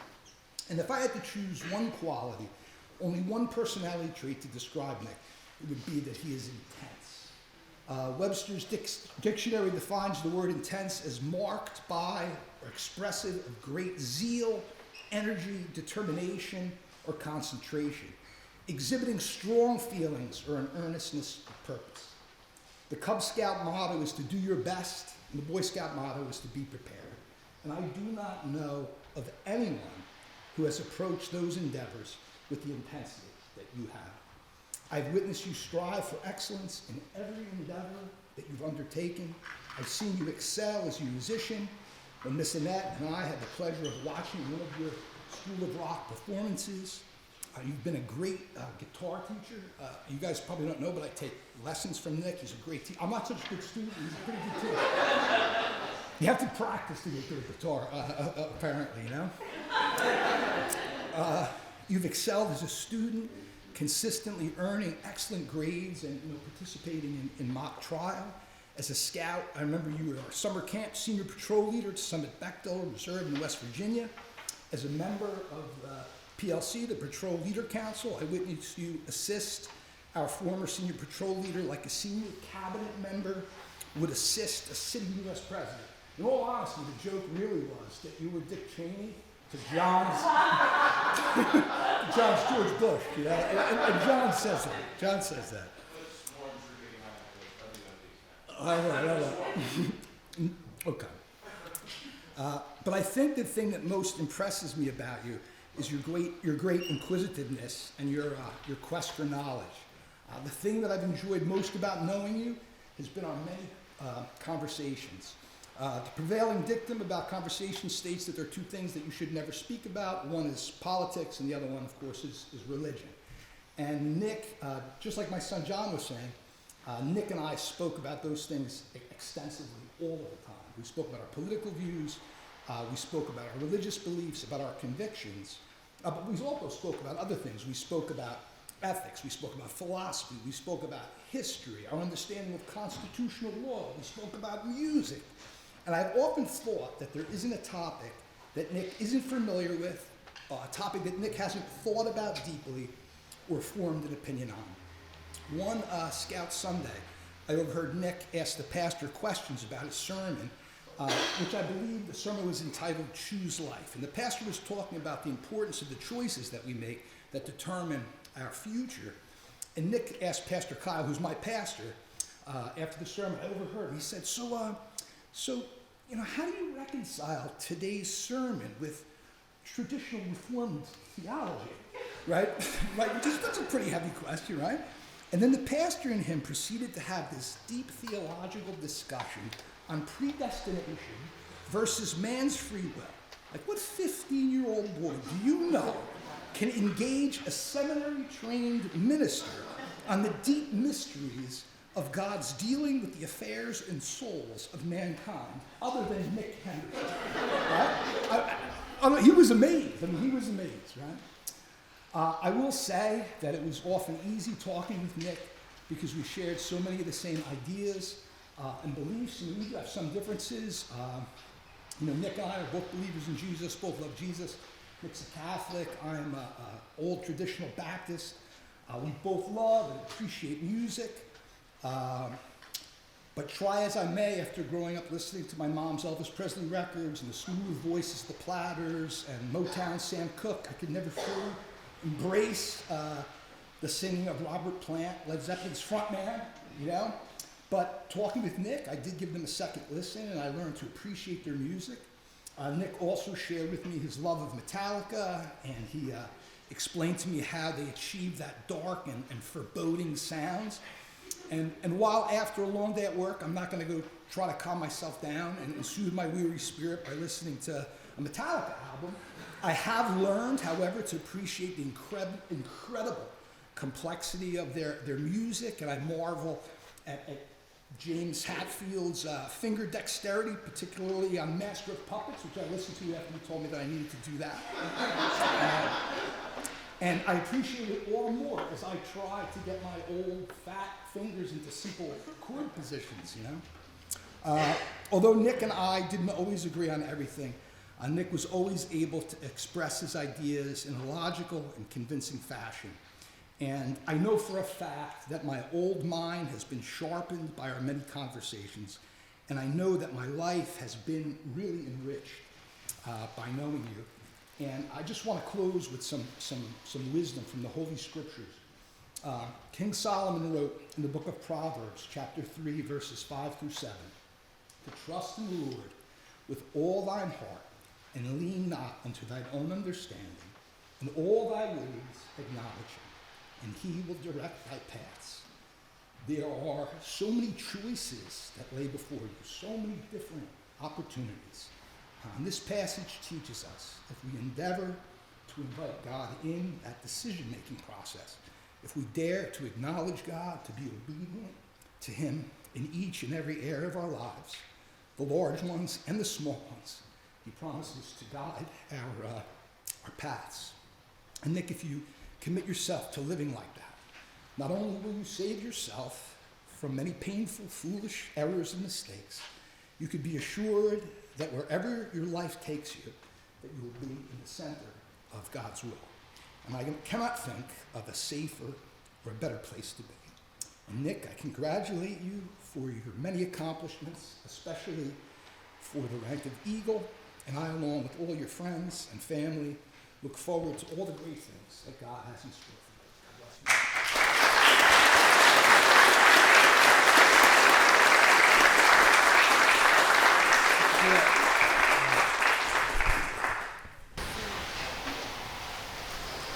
Speaker 11: And if I had to choose one quality, only one personality trait to describe Nick, it would be that he is intense. Webster's dictionary defines the word intense as marked by or expressive of great zeal, energy, determination, or concentration, exhibiting strong feelings or an earnestness of purpose. The Cub Scout motto is to do your best, and the Boy Scout motto is to be prepared. And I do not know of anyone who has approached those endeavors with the intensity that you have. I've witnessed you strive for excellence in every endeavor that you've undertaken. I've seen you excel as a musician. When Miss Annette and I had the pleasure of watching one of your School of Rock performances, you've been a great guitar teacher. You guys probably don't know, but I take lessons from Nick. He's a great teacher. I'm not such a good student. He's a pretty good teacher. You have to practice to get good at guitar, apparently, you know? You've excelled as a student, consistently earning excellent grades and participating in mock trial. As a scout, I remember you were our summer camp senior patrol leader at Summit Bechtel Reserve in West Virginia. As a member of the PLC, the Patrol Leader Council, I witnessed you assist our former senior patrol leader like a senior cabinet member would assist a sitting U.S. president. In all honesty, the joke really was that you were Dick Cheney to John's George Bush, you know, and John says that. John says that. Okay. But I think the thing that most impresses me about you is your great inquisitiveness and your quest for knowledge. The thing that I've enjoyed most about knowing you has been our many conversations. The prevailing dictum about conversation states that there are two things that you should never speak about. One is politics, and the other one, of course, is religion. And Nick, just like my son John was saying, Nick and I spoke about those things extensively all of the time. We spoke about our political views, we spoke about our religious beliefs, about our convictions, but we also spoke about other things. We spoke about ethics, we spoke about philosophy, we spoke about history, our understanding of constitutional law, we spoke about music. And I've often thought that there isn't a topic that Nick isn't familiar with, a topic that Nick hasn't thought about deeply or formed an opinion on. One Scout Sunday, I overheard Nick ask the pastor questions about his sermon, which I believe the sermon was entitled Choose Life. And the pastor was talking about the importance of the choices that we make that determine our future. And Nick asked Pastor Kyle, who's my pastor, after the sermon, I overheard, he said, so, how do you reconcile today's sermon with traditional Reformed theology, right? Right, that's a pretty heavy question, right? And then the pastor and him proceeded to have this deep theological discussion on predestination versus man's free will. Like, what 15-year-old boy do you know can engage a seminary-trained minister on the deep mysteries of God's dealing with the affairs and souls of mankind, other than Nick Henderson, right? He was amazed. He was amazed, right? I will say that it was often easy talking with Nick because we shared so many of the same ideas and beliefs. We do have some differences. Nick and I are both believers in Jesus, both love Jesus. Nick's a Catholic. I'm an old traditional Baptist. We both love and appreciate music. But try as I may, after growing up listening to my mom's Elvis Presley records and the smooth voices of the Platters and Motown Sam Cooke, I could never fully embrace the singing of Robert Plant, Led Zeppelin's frontman, But talking with Nick, I did give them a second listen, and I learned to appreciate their music. Nick also shared with me his love of Metallica, and he explained to me how they achieved that dark and foreboding sounds. And while after a long day at work, I'm not going to go try to calm myself down and soothe my weary spirit by listening to a Metallica album, I have learned, however, to appreciate the incredible complexity of their music, and I marvel at James Hetfield's finger dexterity, particularly on Master of Puppets, which I listened to after he told me that I needed to do that. And I appreciate it all the more as I try to get my old fat fingers into simple chord positions, Although Nick and I didn't always agree on everything, Nick was always able to express his ideas in a logical and convincing fashion. And I know for a fact that my old mind has been sharpened by our many conversations, and I know that my life has been really enriched by knowing you. And I just want to close with some wisdom from the Holy Scriptures. King Solomon wrote in the book of Proverbs, chapter 3, verses 5 through 7, to trust in the Lord with all thine heart, and lean not unto thine own understanding. In all thy ways acknowledge him, and he will direct thy paths. There are so many choices that lay before you, so many different opportunities. And this passage teaches us, if we endeavor to invite God in that decision-making process, if we dare to acknowledge God, to be obedient to him in each and every area of our lives, the large ones and the small ones, he promises to guide our paths. And Nick, if you commit yourself to living like that, not only will you save yourself from many painful, foolish errors and mistakes, you could be assured that wherever your life takes you, that you will be in the center of God's will. And I cannot think of a safer or a better place to be. And Nick, I congratulate you for your many accomplishments, especially for the rank of Eagle, and I, along with all your friends and family, look forward to all the great things that God has in store for you. God bless you.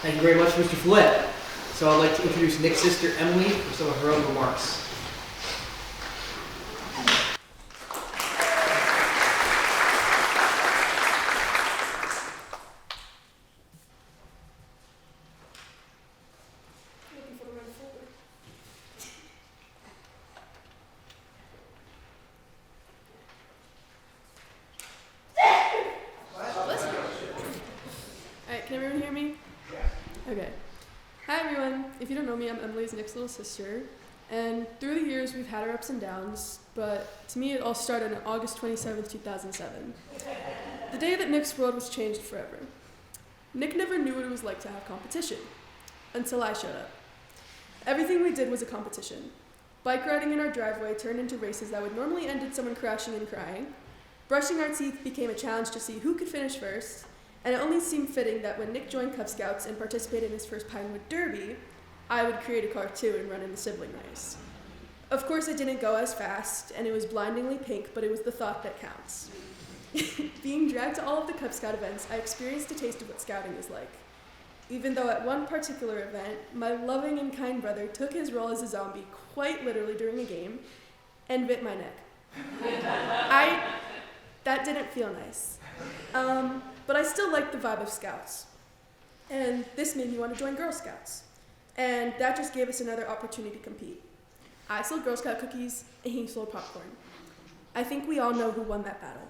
Speaker 1: Thank you very much, Mr. Follett. So I'd like to introduce Nick's sister, Emily, for some of her own remarks.
Speaker 12: Alright, can everyone hear me? Okay. Hi everyone. If you don't know me, I'm Emily's Nick's little sister. And through the years, we've had our ups and downs, but to me, it all started on August 27th, 2007. The day that Nick's world was changed forever. Nick never knew what it was like to have competition, until I showed up. Everything we did was a competition. Bike riding in our driveway turned into races that would normally end in someone crashing and crying. Brushing our teeth became a challenge to see who could finish first, and it only seemed fitting that when Nick joined Cub Scouts and participated in his first Pinewood Derby, I would create a car too and run in the sibling race. Of course, it didn't go as fast, and it was blindingly pink, but it was the thought that counts. Being dragged to all of the Cub Scout events, I experienced a taste of what scouting is like. Even though at one particular event, my loving and kind brother took his role as a zombie quite literally during a game and bit my neck. That didn't feel nice. But I still liked the vibe of Scouts. And this made me want to join Girl Scouts. And that just gave us another opportunity to compete. I sold Girl Scout cookies, and he sold popcorn. I think we all know who won that battle.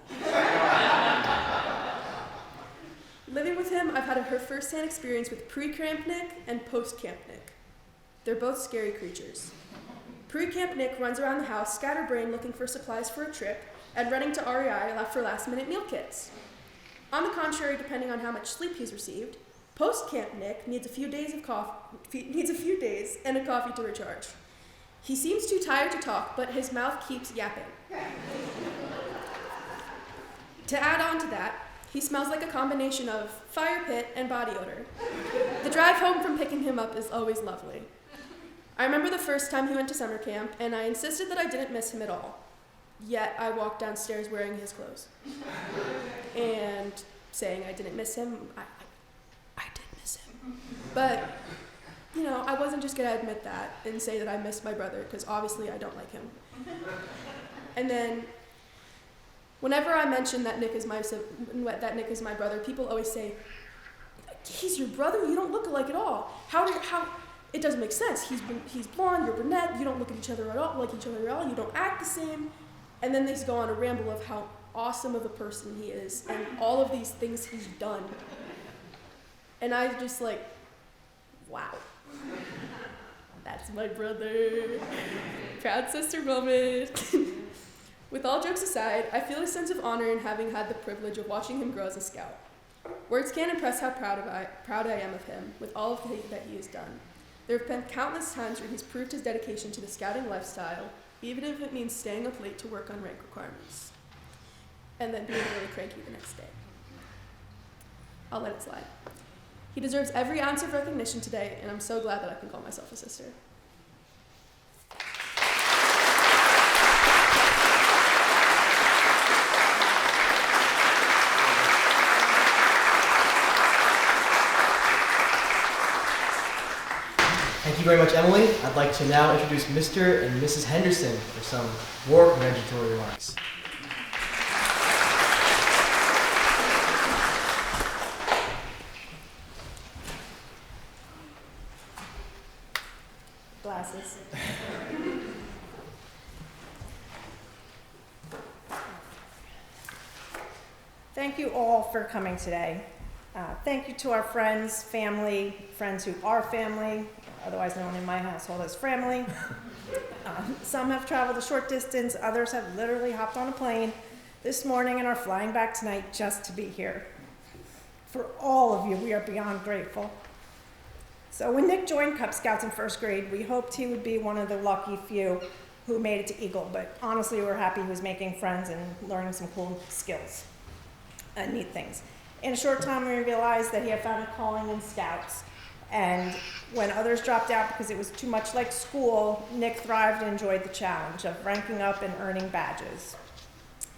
Speaker 12: Living with him, I've had a first-hand experience with pre-camp Nick and post-camp Nick. They're both scary creatures. Pre-camp Nick runs around the house, scatterbrained looking for supplies for a trip, and running to REI for last-minute meal kits. On the contrary, depending on how much sleep he's received, post-camp Nick needs a few days and a coffee to recharge. He seems too tired to talk, but his mouth keeps yapping. To add on to that, he smells like a combination of fire pit and body odor. The drive home from picking him up is always lovely. I remember the first time he went to summer camp, and I insisted that I didn't miss him at all. Yet I walked downstairs wearing his clothes. And saying I didn't miss him, I did miss him. But, you know, I wasn't just gonna admit that and say that I missed my brother, because obviously I don't like him. And then, whenever I mention that Nick is my brother, people always say, "He's your brother? You don't look alike at all. How? It doesn't make sense. He's blonde, you're brunette. You don't look at each other at all, like each other at all. You don't act the same." And then they go on a ramble of how awesome of a person he is and all of these things he's done. And I just like, wow, that's my brother. Proud sister moment. With all jokes aside, I feel a sense of honor in having had the privilege of watching him grow as a scout. Words can't impress how proud I am of him, with all of that he has done. There have been countless times where he's proved his dedication to the scouting lifestyle, even if it means staying up late to work on rank requirements, and then being really cranky the next day. I'll let it slide. He deserves every ounce of recognition today, and I'm so glad that I can call myself a sister.
Speaker 1: Thank you very much, Emily. I'd like to now introduce Mr. and Mrs. Henderson for some war congratulatory remarks.
Speaker 5: Glasses. Thank you all for coming today. Thank you to our friends, family, friends who are family, otherwise known in my household as family. Some have traveled a short distance, others have literally hopped on a plane this morning and are flying back tonight just to be here. For all of you, we are beyond grateful. So when Nick joined Cub Scouts in first grade, we hoped he would be one of the lucky few who made it to Eagle, but honestly, we're happy he was making friends and learning some cool skills and neat things. In a short time, we realized that he had found a calling in Scouts. And when others dropped out because it was too much like school, Nick thrived and enjoyed the challenge of ranking up and earning badges.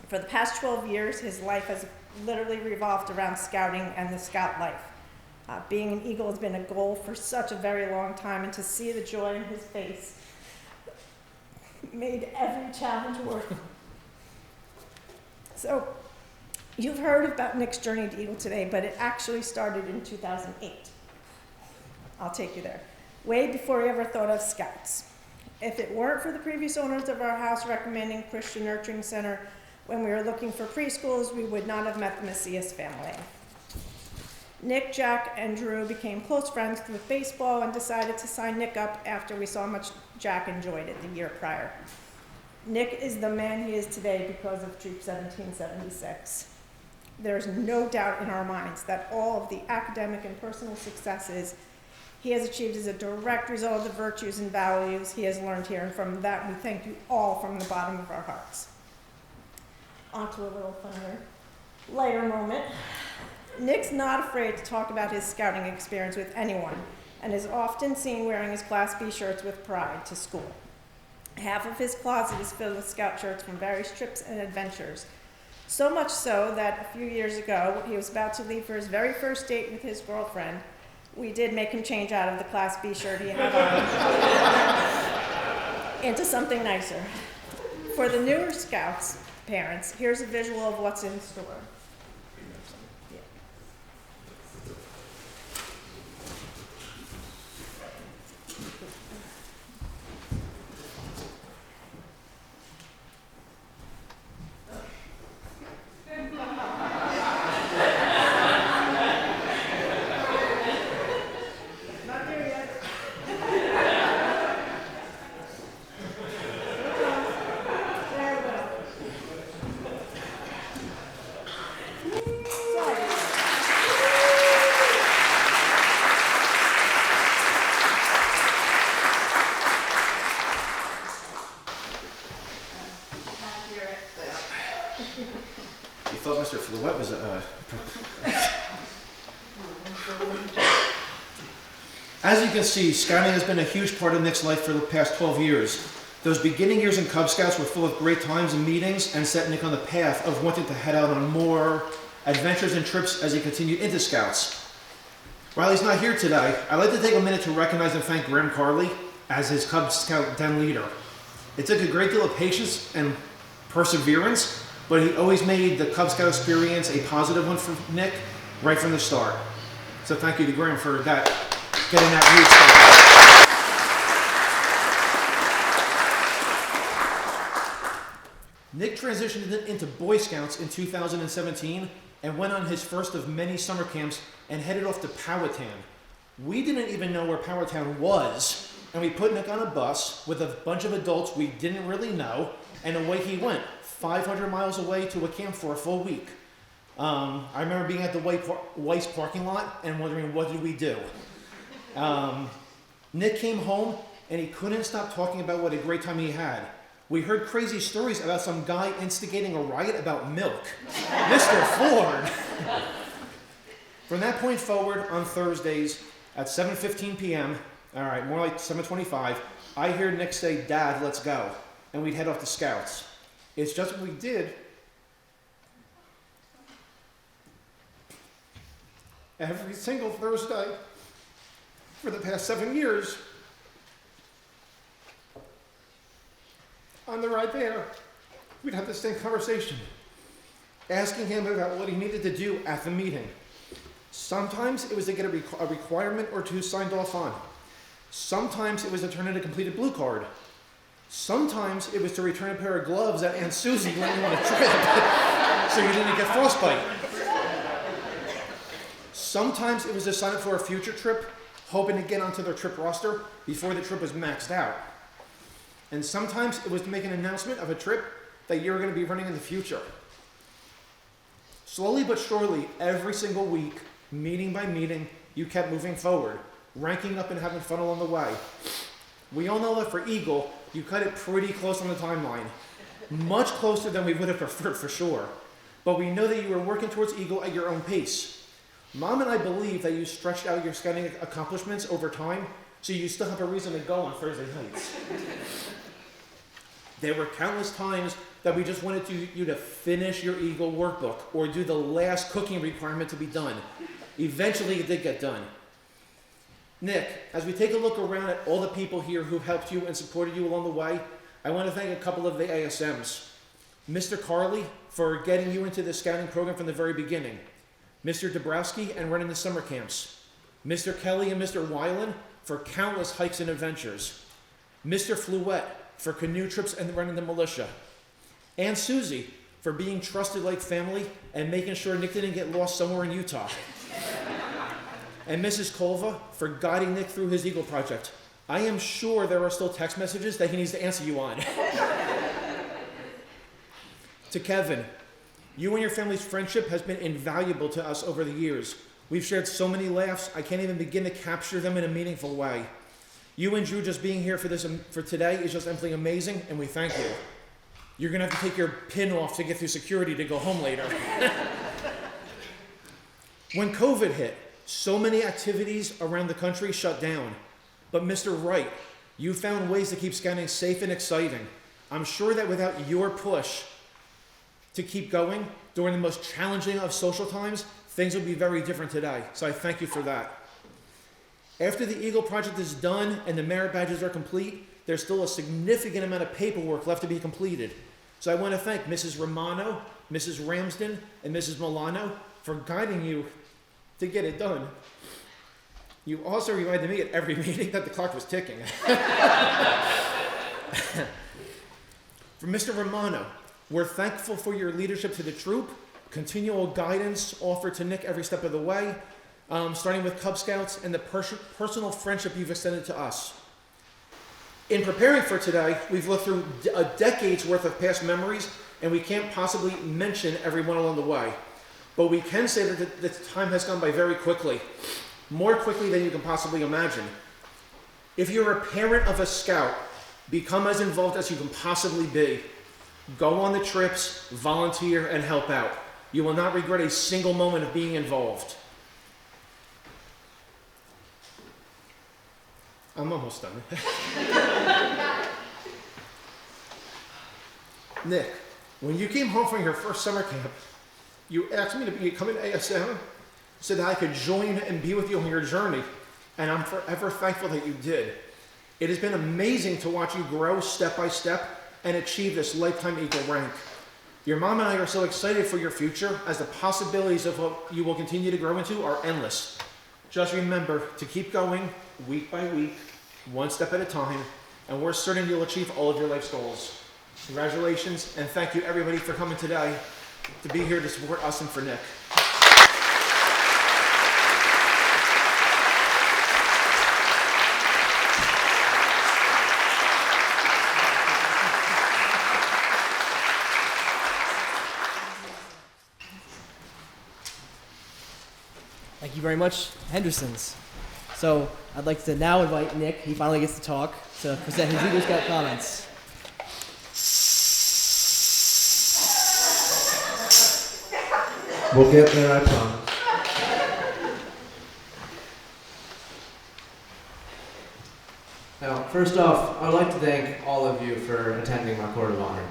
Speaker 5: For the past 12 years, his life has literally revolved around scouting and the scout life. Being an Eagle has been a goal for such a very long time, and to see the joy in his face made every challenge worth it. So, you've heard about Nick's journey to Eagle today, but it actually started in 2008. I'll take you there. Way before he ever thought of Scouts. If it weren't for the previous owners of our house recommending Christian Nurturing Center when we were looking for preschools, we would not have met the Macias family. Nick, Jack, and Drew became close friends with baseball and decided to sign Nick up after we saw how much Jack enjoyed it the year prior. Nick is the man he is today because of Troop 1776. There's no doubt in our minds that all of the academic and personal successes he has achieved as a direct result of the virtues and values he has learned here, and from that we thank you all from the bottom of our hearts.
Speaker 13: onto a little funner, lighter moment. Nick's not afraid to talk about his scouting experience with anyone, and is often seen wearing his Class B shirts with pride to school. Half of his closet is filled with scout shirts from various trips and adventures. So much so that a few years ago, he was about to leave for his very first date with his girlfriend. We did make him change out of the Class B shirt he had on into something nicer. For the newer scouts parents, here's a visual of what's in store.
Speaker 14: You thought Mr. Flouette was As you can see, scouting has been a huge part of Nick's life for the past 12 years. Those beginning years in Cub Scouts were full of great times and meetings and set Nick on the path of wanting to head out on more adventures and trips as he continued into Scouts. While he's not here today, I'd like to take a minute to recognize and thank Graham Carley as his Cub Scout den leader. It took a great deal of patience and perseverance, but he always made the Cub Scout experience a positive one for Nick right from the start. So thank you to Graham for that, getting that route started. Nick transitioned into Boy Scouts in 2017 and went on his first of many summer camps and headed off to Powhatan. We didn't even know where Powhatan was, and we put Nick on a bus with a bunch of adults we didn't really know, and away he went, 500 miles away to a camp for a full week. I remember being at the Weiss parking lot and wondering, what did we do? Nick came home and he couldn't stop talking about what a great time he had. We heard crazy stories about some guy instigating a riot about milk. Mr. Ford! From that point forward, on Thursdays at 7:15 p.m., all right, more like 7:25, I hear Nick say, "Dad, let's go." And we'd head off to Scouts. It's just what we did every single Thursday for the past 7 years. On the ride there, we'd have the same conversation, asking him about what he needed to do at the meeting. Sometimes it was to get a requirement or two signed off on. Sometimes it was to turn in a completed blue card. Sometimes it was to return a pair of gloves that Aunt Susie lent you on a trip so you didn't get frostbite. Sometimes it was to sign up for a future trip, hoping to get onto their trip roster before the trip was maxed out. And sometimes it was to make an announcement of a trip that you're going to be running in the future. Slowly but surely, every single week, meeting by meeting, you kept moving forward, ranking up and having fun along the way. We all know that for Eagle, you cut it pretty close on the timeline. Much closer than we would have preferred for sure. But we know that you were working towards Eagle at your own pace. Mom and I believe that you stretched out your scouting accomplishments over time, so you still have a reason to go on Thursday nights. There were countless times that we just wanted you to finish your Eagle workbook or do the last cooking requirement to be done. Eventually it did get done. Nick, as we take a look around at all the people here who helped you and supported you along the way, I want to thank a couple of the ASMs. Mr. Carley for getting you into the scouting program from the very beginning. Mr. Dabrowski and running the summer camps. Mr. Kelly and Mr. Weiland for countless hikes and adventures. Mr. Flouette for canoe trips and running the militia. And Susie for being trusted like family and making sure Nick didn't get lost somewhere in Utah. And Mrs. Kolva for guiding Nick through his Eagle project. I am sure there are still text messages that he needs to answer you on. To Kevin, you and your family's friendship has been invaluable to us over the years. We've shared so many laughs, I can't even begin to capture them in a meaningful way. You and Drew just being here for today is just simply amazing, and we thank you. You're going to have to take your pin off to get through security to go home later. When COVID hit, so many activities around the country shut down. But Mr. Wright, you found ways to keep Scouting safe and exciting. I'm sure that without your push to keep going during the most challenging of social times, things would be very different today. So I thank you for that. After the Eagle Project is done and the merit badges are complete, there's still a significant amount of paperwork left to be completed. So I want to thank Mrs. Romano, Mrs. Ramsden, and Mrs. Milano for guiding you to get it done. You also reminded me at every meeting that the clock was ticking. For Mr. Romano, we're thankful for your leadership to the troop, continual guidance offered to Nick every step of the way, starting with Cub Scouts, and the personal friendship you've extended to us. In preparing for today, we've looked through a decade's worth of past memories, and we can't possibly mention everyone along the way. But we can say that the time has gone by very quickly, more quickly than you can possibly imagine. If you're a parent of a Scout, become as involved as you can possibly be. Go on the trips, volunteer, and help out. You will not regret a single moment of being involved. I'm almost done. Nick, when you came home from your first summer camp, you asked me to become an ASM so that I could join and be with you on your journey, and I'm forever thankful that you did. It has been amazing to watch you grow step by step and achieve this lifetime Eagle rank. Your mom and I are so excited for your future, as the possibilities of what you will continue to grow into are endless. Just remember to keep going week by week, one step at a time, and we're certain you'll achieve all of your life's goals. Congratulations, and thank you everybody for coming today to be here to support us and for Nick.
Speaker 1: Thank you very much, Hendersons. So I'd like to now invite Nick, he finally gets to talk, to present his Eagle Scout comments.
Speaker 3: We'll get there, I promise. Now, first off, I'd like to thank all of you for attending my Court of Honor.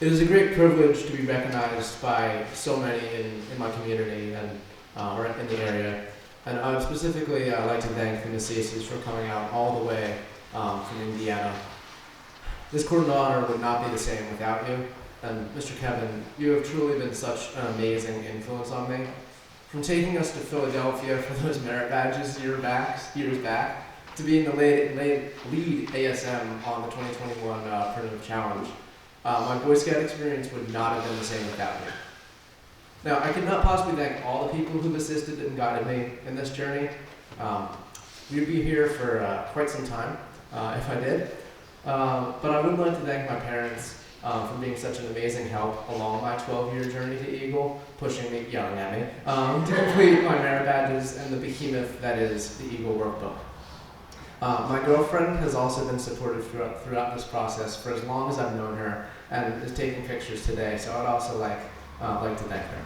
Speaker 3: It is a great privilege to be recognized by so many in my community and or in the area. And I would specifically like to thank the Macices for coming out all the way from Indiana. This Court of Honor would not be the same without you. And Mr. Kevin, you have truly been such an amazing influence on me. From taking us to Philadelphia for those merit badges years back, to being the lead ASM on the 2021 Primitive Challenge, my Boy Scout experience would not have been the same without you. Now, I could not possibly thank all the people who've assisted and guided me in this journey. We'd be here for quite some time if I did. But I would like to thank my parents for being such an amazing help along my 12-year journey to Eagle, pushing me, yelling at me, to complete my merit badges and the behemoth that is the Eagle Workbook. My girlfriend has also been supportive throughout this process for as long as I've known her, and is taking pictures today, so I'd also like to thank her.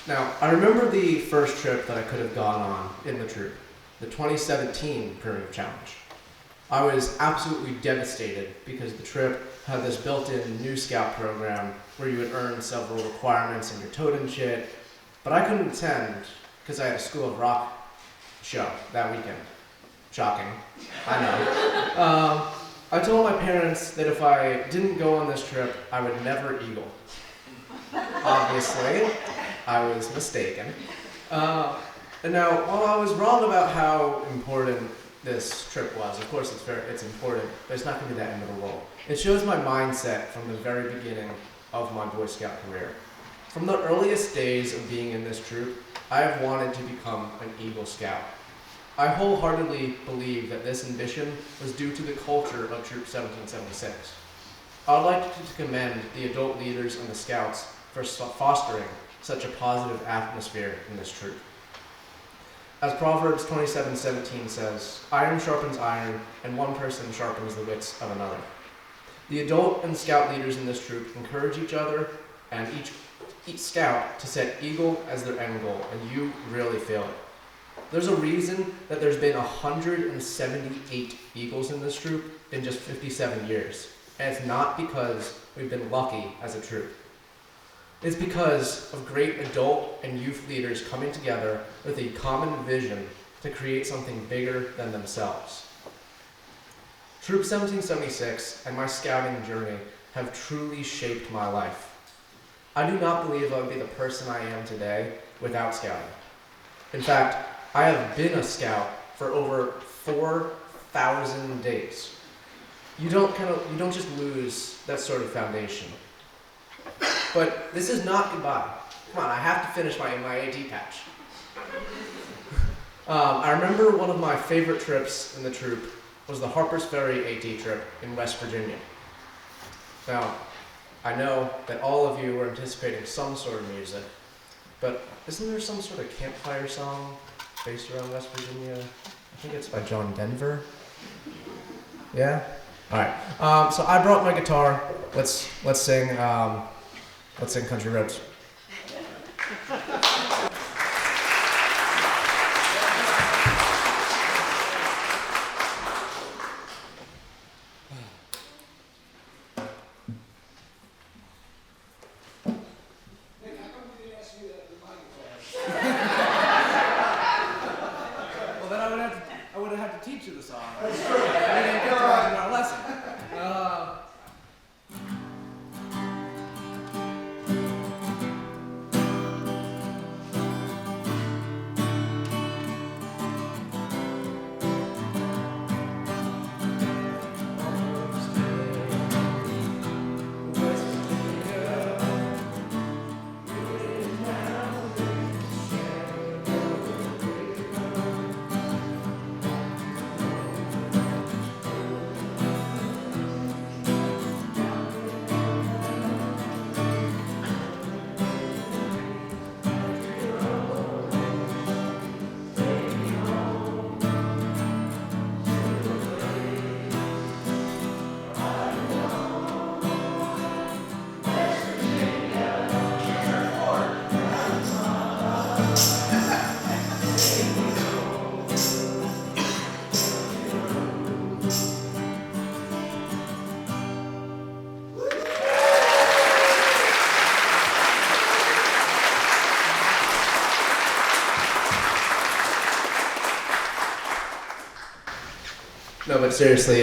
Speaker 3: Now, I remember the first trip that I could have gone on in the troop, the 2017 Primitive Challenge. I was absolutely devastated because the trip had this built-in new scout program where you would earn several requirements in your tote and shit, but I couldn't attend because I had a School of Rock show that weekend. Shocking, I know. I told my parents that if I didn't go on this trip, I would never Eagle. Obviously, I was mistaken. And now, while I was wrong about how important this trip was, of course it's important, but it's not going to be that end of the world. It shows my mindset from the very beginning of my Boy Scout career. From the earliest days of being in this troop, I have wanted to become an Eagle Scout. I wholeheartedly believe that this ambition was due to the culture of Troop 1776. I would like to commend the adult leaders and the Scouts for fostering such a positive atmosphere in this troop. As Proverbs 27:17 says, iron sharpens iron, and one person sharpens the wits of another. The adult and scout leaders in this troop encourage each other and each scout to set Eagle as their end goal, and you really feel it. There's a reason that there's been 178 Eagles in this troop in just 57 years, and it's not because we've been lucky as a troop. It's because of great adult and youth leaders coming together with a common vision to create something bigger than themselves. Troop 1776 and my scouting journey have truly shaped my life. I do not believe I would be the person I am today without scouting. In fact, I have been a scout for over 4,000 days. You don't just lose that sort of foundation. But this is not goodbye. Come on, I have to finish my AD patch. I remember one of my favorite trips in the troop was the Harpers Ferry AT trip in West Virginia. Now, I know that all of you were anticipating some sort of music, but isn't there some sort of campfire song based around West Virginia? I think it's by John Denver. Yeah? Alright. So I brought my guitar. Let's sing Country Roads. No, but seriously,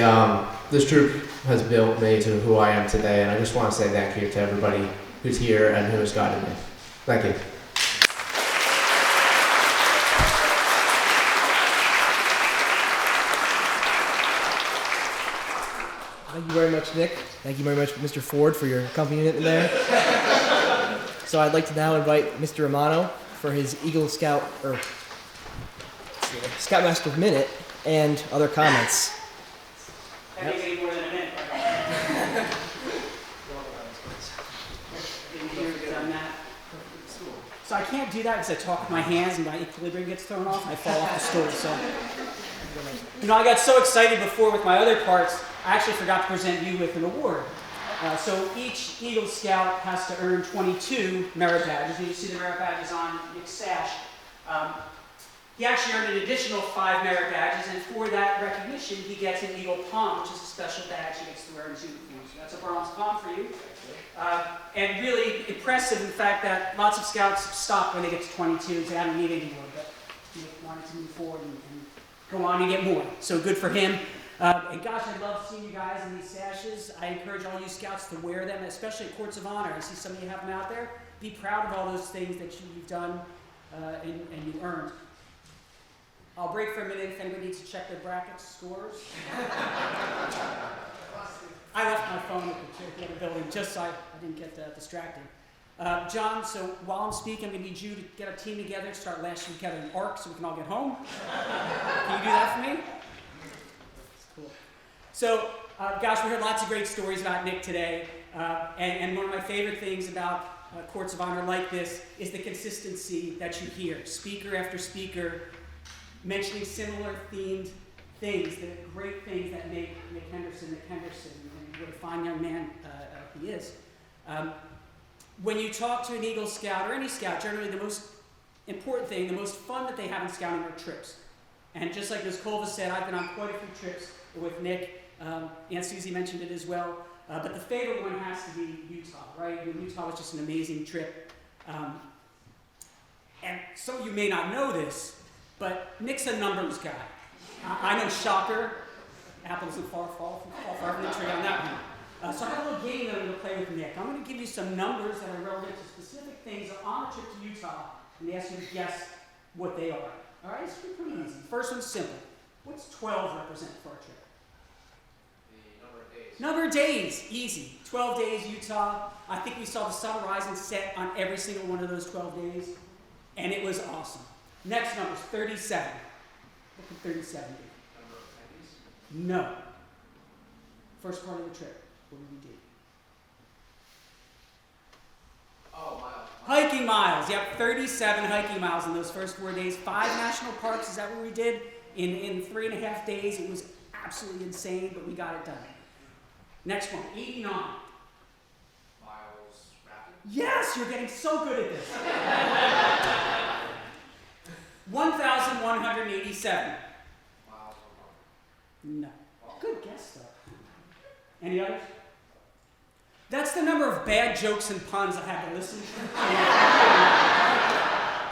Speaker 3: this troop has built me to who I am today, and I just want to say thank you to everybody who's here and who has guided me. Thank you.
Speaker 1: Thank you very much, Nick. Thank you very much, Mr. Ford, for your accompaniment there. So I'd like to now invite Mr. Romano for his Eagle Scout, or Scoutmaster Minute, and other comments.
Speaker 7: That makes any more than a minute. So I can't do that because I talk with my hands and my equilibrium gets thrown off and I fall off the stool. So, I got so excited before with my other parts, I actually forgot to present you with an award. So each Eagle Scout has to earn 22 merit badges. You see the merit badges on Nick's sash. He actually earned an additional 5 merit badges, and for that recognition, he gets an Eagle Palm, which is a special badge he gets to wear in his uniform. So that's a bronze palm for you. And really impressive, in fact, that lots of scouts stop when they get to 22 and say, I don't need any more, but he wanted to move forward and go on and get more. So good for him. And gosh, I love seeing you guys in these sashes. I encourage all you scouts to wear them, especially at Courts of Honor. I see some of you have them out there. Be proud of all those things that you've done and you've earned. I'll break for a minute if anybody needs to check their brackets, scores. I left my phone at the other building just so I didn't get distracted. John, so while I'm speaking, I'm going to need you to get a team together, start lashing together an arc so we can all get home. Can you do that for me? Cool. So, gosh, we heard lots of great stories about Nick today. And one of my favorite things about Courts of Honor like this is the consistency that you hear. Speaker after speaker mentioning similar themed things, the great things that make Nick Henderson, and what a fine young man he is. When you talk to an Eagle Scout or any Scout, generally the most important thing, the most fun that they have in scouting are trips. And just like Ms. Colva said, I've been on quite a few trips with Nick. Aunt Susie mentioned it as well. But the favorite one has to be Utah, right? Utah was just an amazing trip. And some of you may not know this, but Nick's a numbers guy. I know, shocker. Apple isn't far from the tree on that one. So I have a little game that I'm going to play with Nick. I'm going to give you some numbers that are relevant to specific things on a trip to Utah, and ask you to guess what they are. All right, it's pretty easy. First one's simple. What's 12 represent for our trip?
Speaker 3: The number of days.
Speaker 7: Number of days, easy. 12 days, Utah. I think we saw the sun rise and set on every single one of those 12 days, and it was awesome. Next number is 37. What could 37 be?
Speaker 3: Number of pennies?
Speaker 7: No. First part of the trip. What did we do?
Speaker 3: Oh, miles.
Speaker 7: Hiking miles. Yep, 37 hiking miles in those first 4 days. 5 national parks. Is that what we did? In 3.5 days. It was absolutely insane, but we got it done. Next one, 89.
Speaker 3: Miles rapid?
Speaker 7: Yes, you're getting so good at this. 1,187.
Speaker 3: Miles
Speaker 7: No. Good guess, though. Any others? That's the number of bad jokes and puns I had to listen to.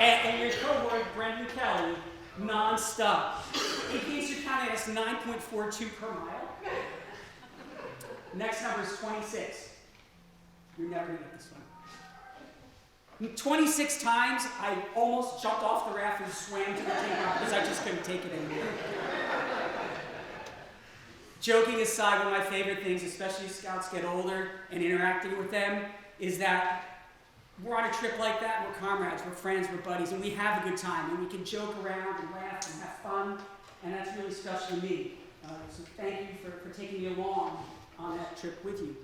Speaker 7: and your cohort, Brendan Kelly, non-stop. In case you're counting, that's 9.42 per mile. Next number is 26. You're never going to get this one. 26 times, I almost jumped off the raft and swam to the takeoff because I just couldn't take it anymore. Joking aside, one of my favorite things, especially as Scouts get older and interacting with them, is that we're on a trip like that, and we're comrades, we're friends, we're buddies, and we have a good time, and we can joke around and laugh and have fun, and that's really special to me. So thank you for taking me along on that trip with you.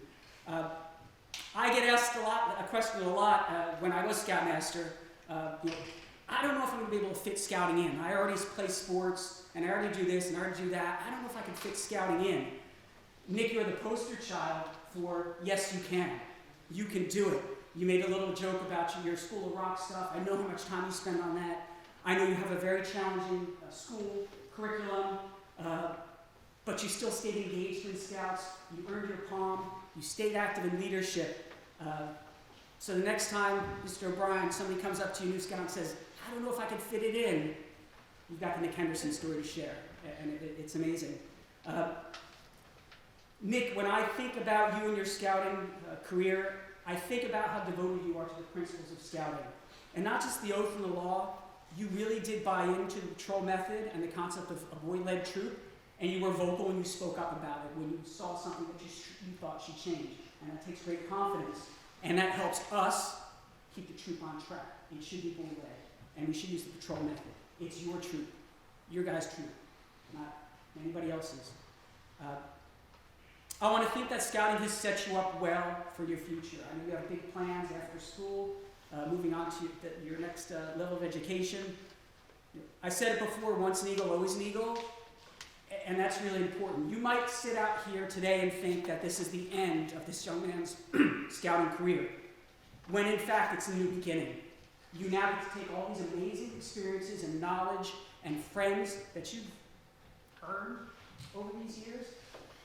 Speaker 7: I get asked a question a lot when I was Scoutmaster. I don't know if I'm going to be able to fit scouting in. I already play sports, and I already do this, and I already do that. I don't know if I can fit scouting in. Nick, you're the poster child for yes, you can. You can do it. You made a little joke about your School of Rock stuff. I know how much time you spend on that. I know you have a very challenging school curriculum, but you still stayed engaged in Scouts. You earned your palm. You stayed active in leadership. So the next time, Mr. O'Brien, somebody comes up to you, new Scout, and says, I don't know if I can fit it in, you've got the Nick Henderson story to share, and it's amazing. Nick, when I think about you and your scouting career, I think about how devoted you are to the principles of scouting. And not just the oath and the law, you really did buy into the patrol method and the concept of a boy-led troop, and you were vocal when you spoke up about it, when you saw something that you thought should change. And that takes great confidence. And that helps us keep the troop on track. It should be boy-led. And we should use the patrol method. It's your troop, your guys' troop, not anybody else's. I want to think that scouting has set you up well for your future. I know you have big plans after school, moving on to your next level of education. I said it before, once an eagle, always an eagle. And that's really important. You might sit out here today and think that this is the end of this young man's scouting career, when in fact it's a new beginning. You now get to take all these amazing experiences and knowledge and friends that you've earned over these years,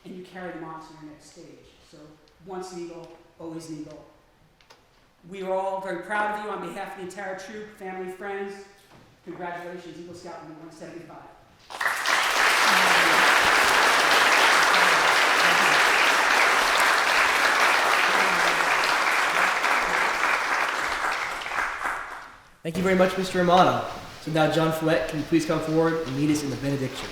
Speaker 7: and you carry them on to your next stage. So once an eagle, always an eagle. We are all very proud of you on behalf of the entire troop, family, friends. Congratulations, Eagle Scout number 175.
Speaker 1: Thank you very much, Mr. Romano. So now, John Fouette, can you please come forward and lead us in the benediction?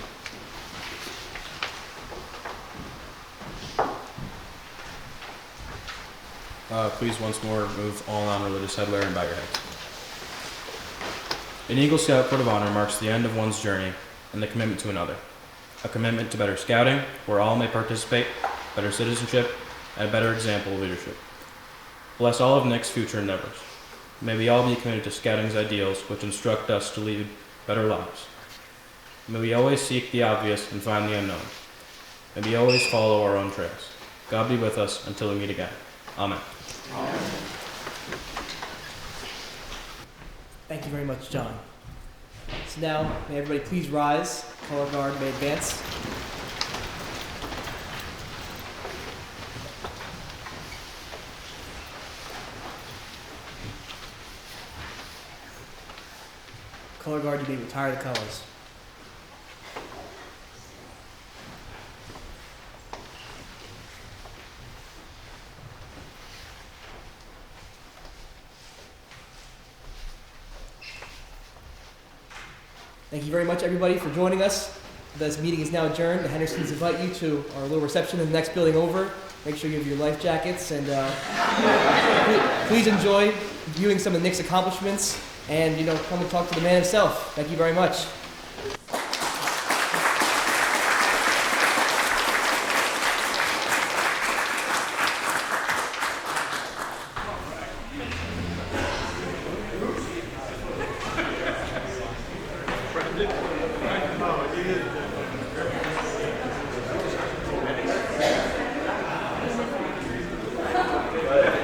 Speaker 2: Please once more move all non-religious head and bow your heads. An Eagle Scout Court of Honor marks the end of one's journey and the commitment to another. A commitment to better scouting, where all may participate, better citizenship, and a better example of leadership. Bless all of Nick's future endeavors. May we all be committed to scouting's ideals, which instruct us to lead better lives. May we always seek the obvious and find the unknown. May we always follow our own trails. God be with us until we meet again. Amen.
Speaker 1: Thank you very much, John. So now, may everybody please rise. Color guard may advance. Color guard, you may retire the colors. Thank you very much, everybody, for joining us. This meeting is now adjourned. The Hendersons invite you to our little reception in the next building over. Make sure you have your life jackets, and please enjoy viewing some of Nick's accomplishments, and come and talk to the man himself. Thank you very much.
Speaker 6: Good.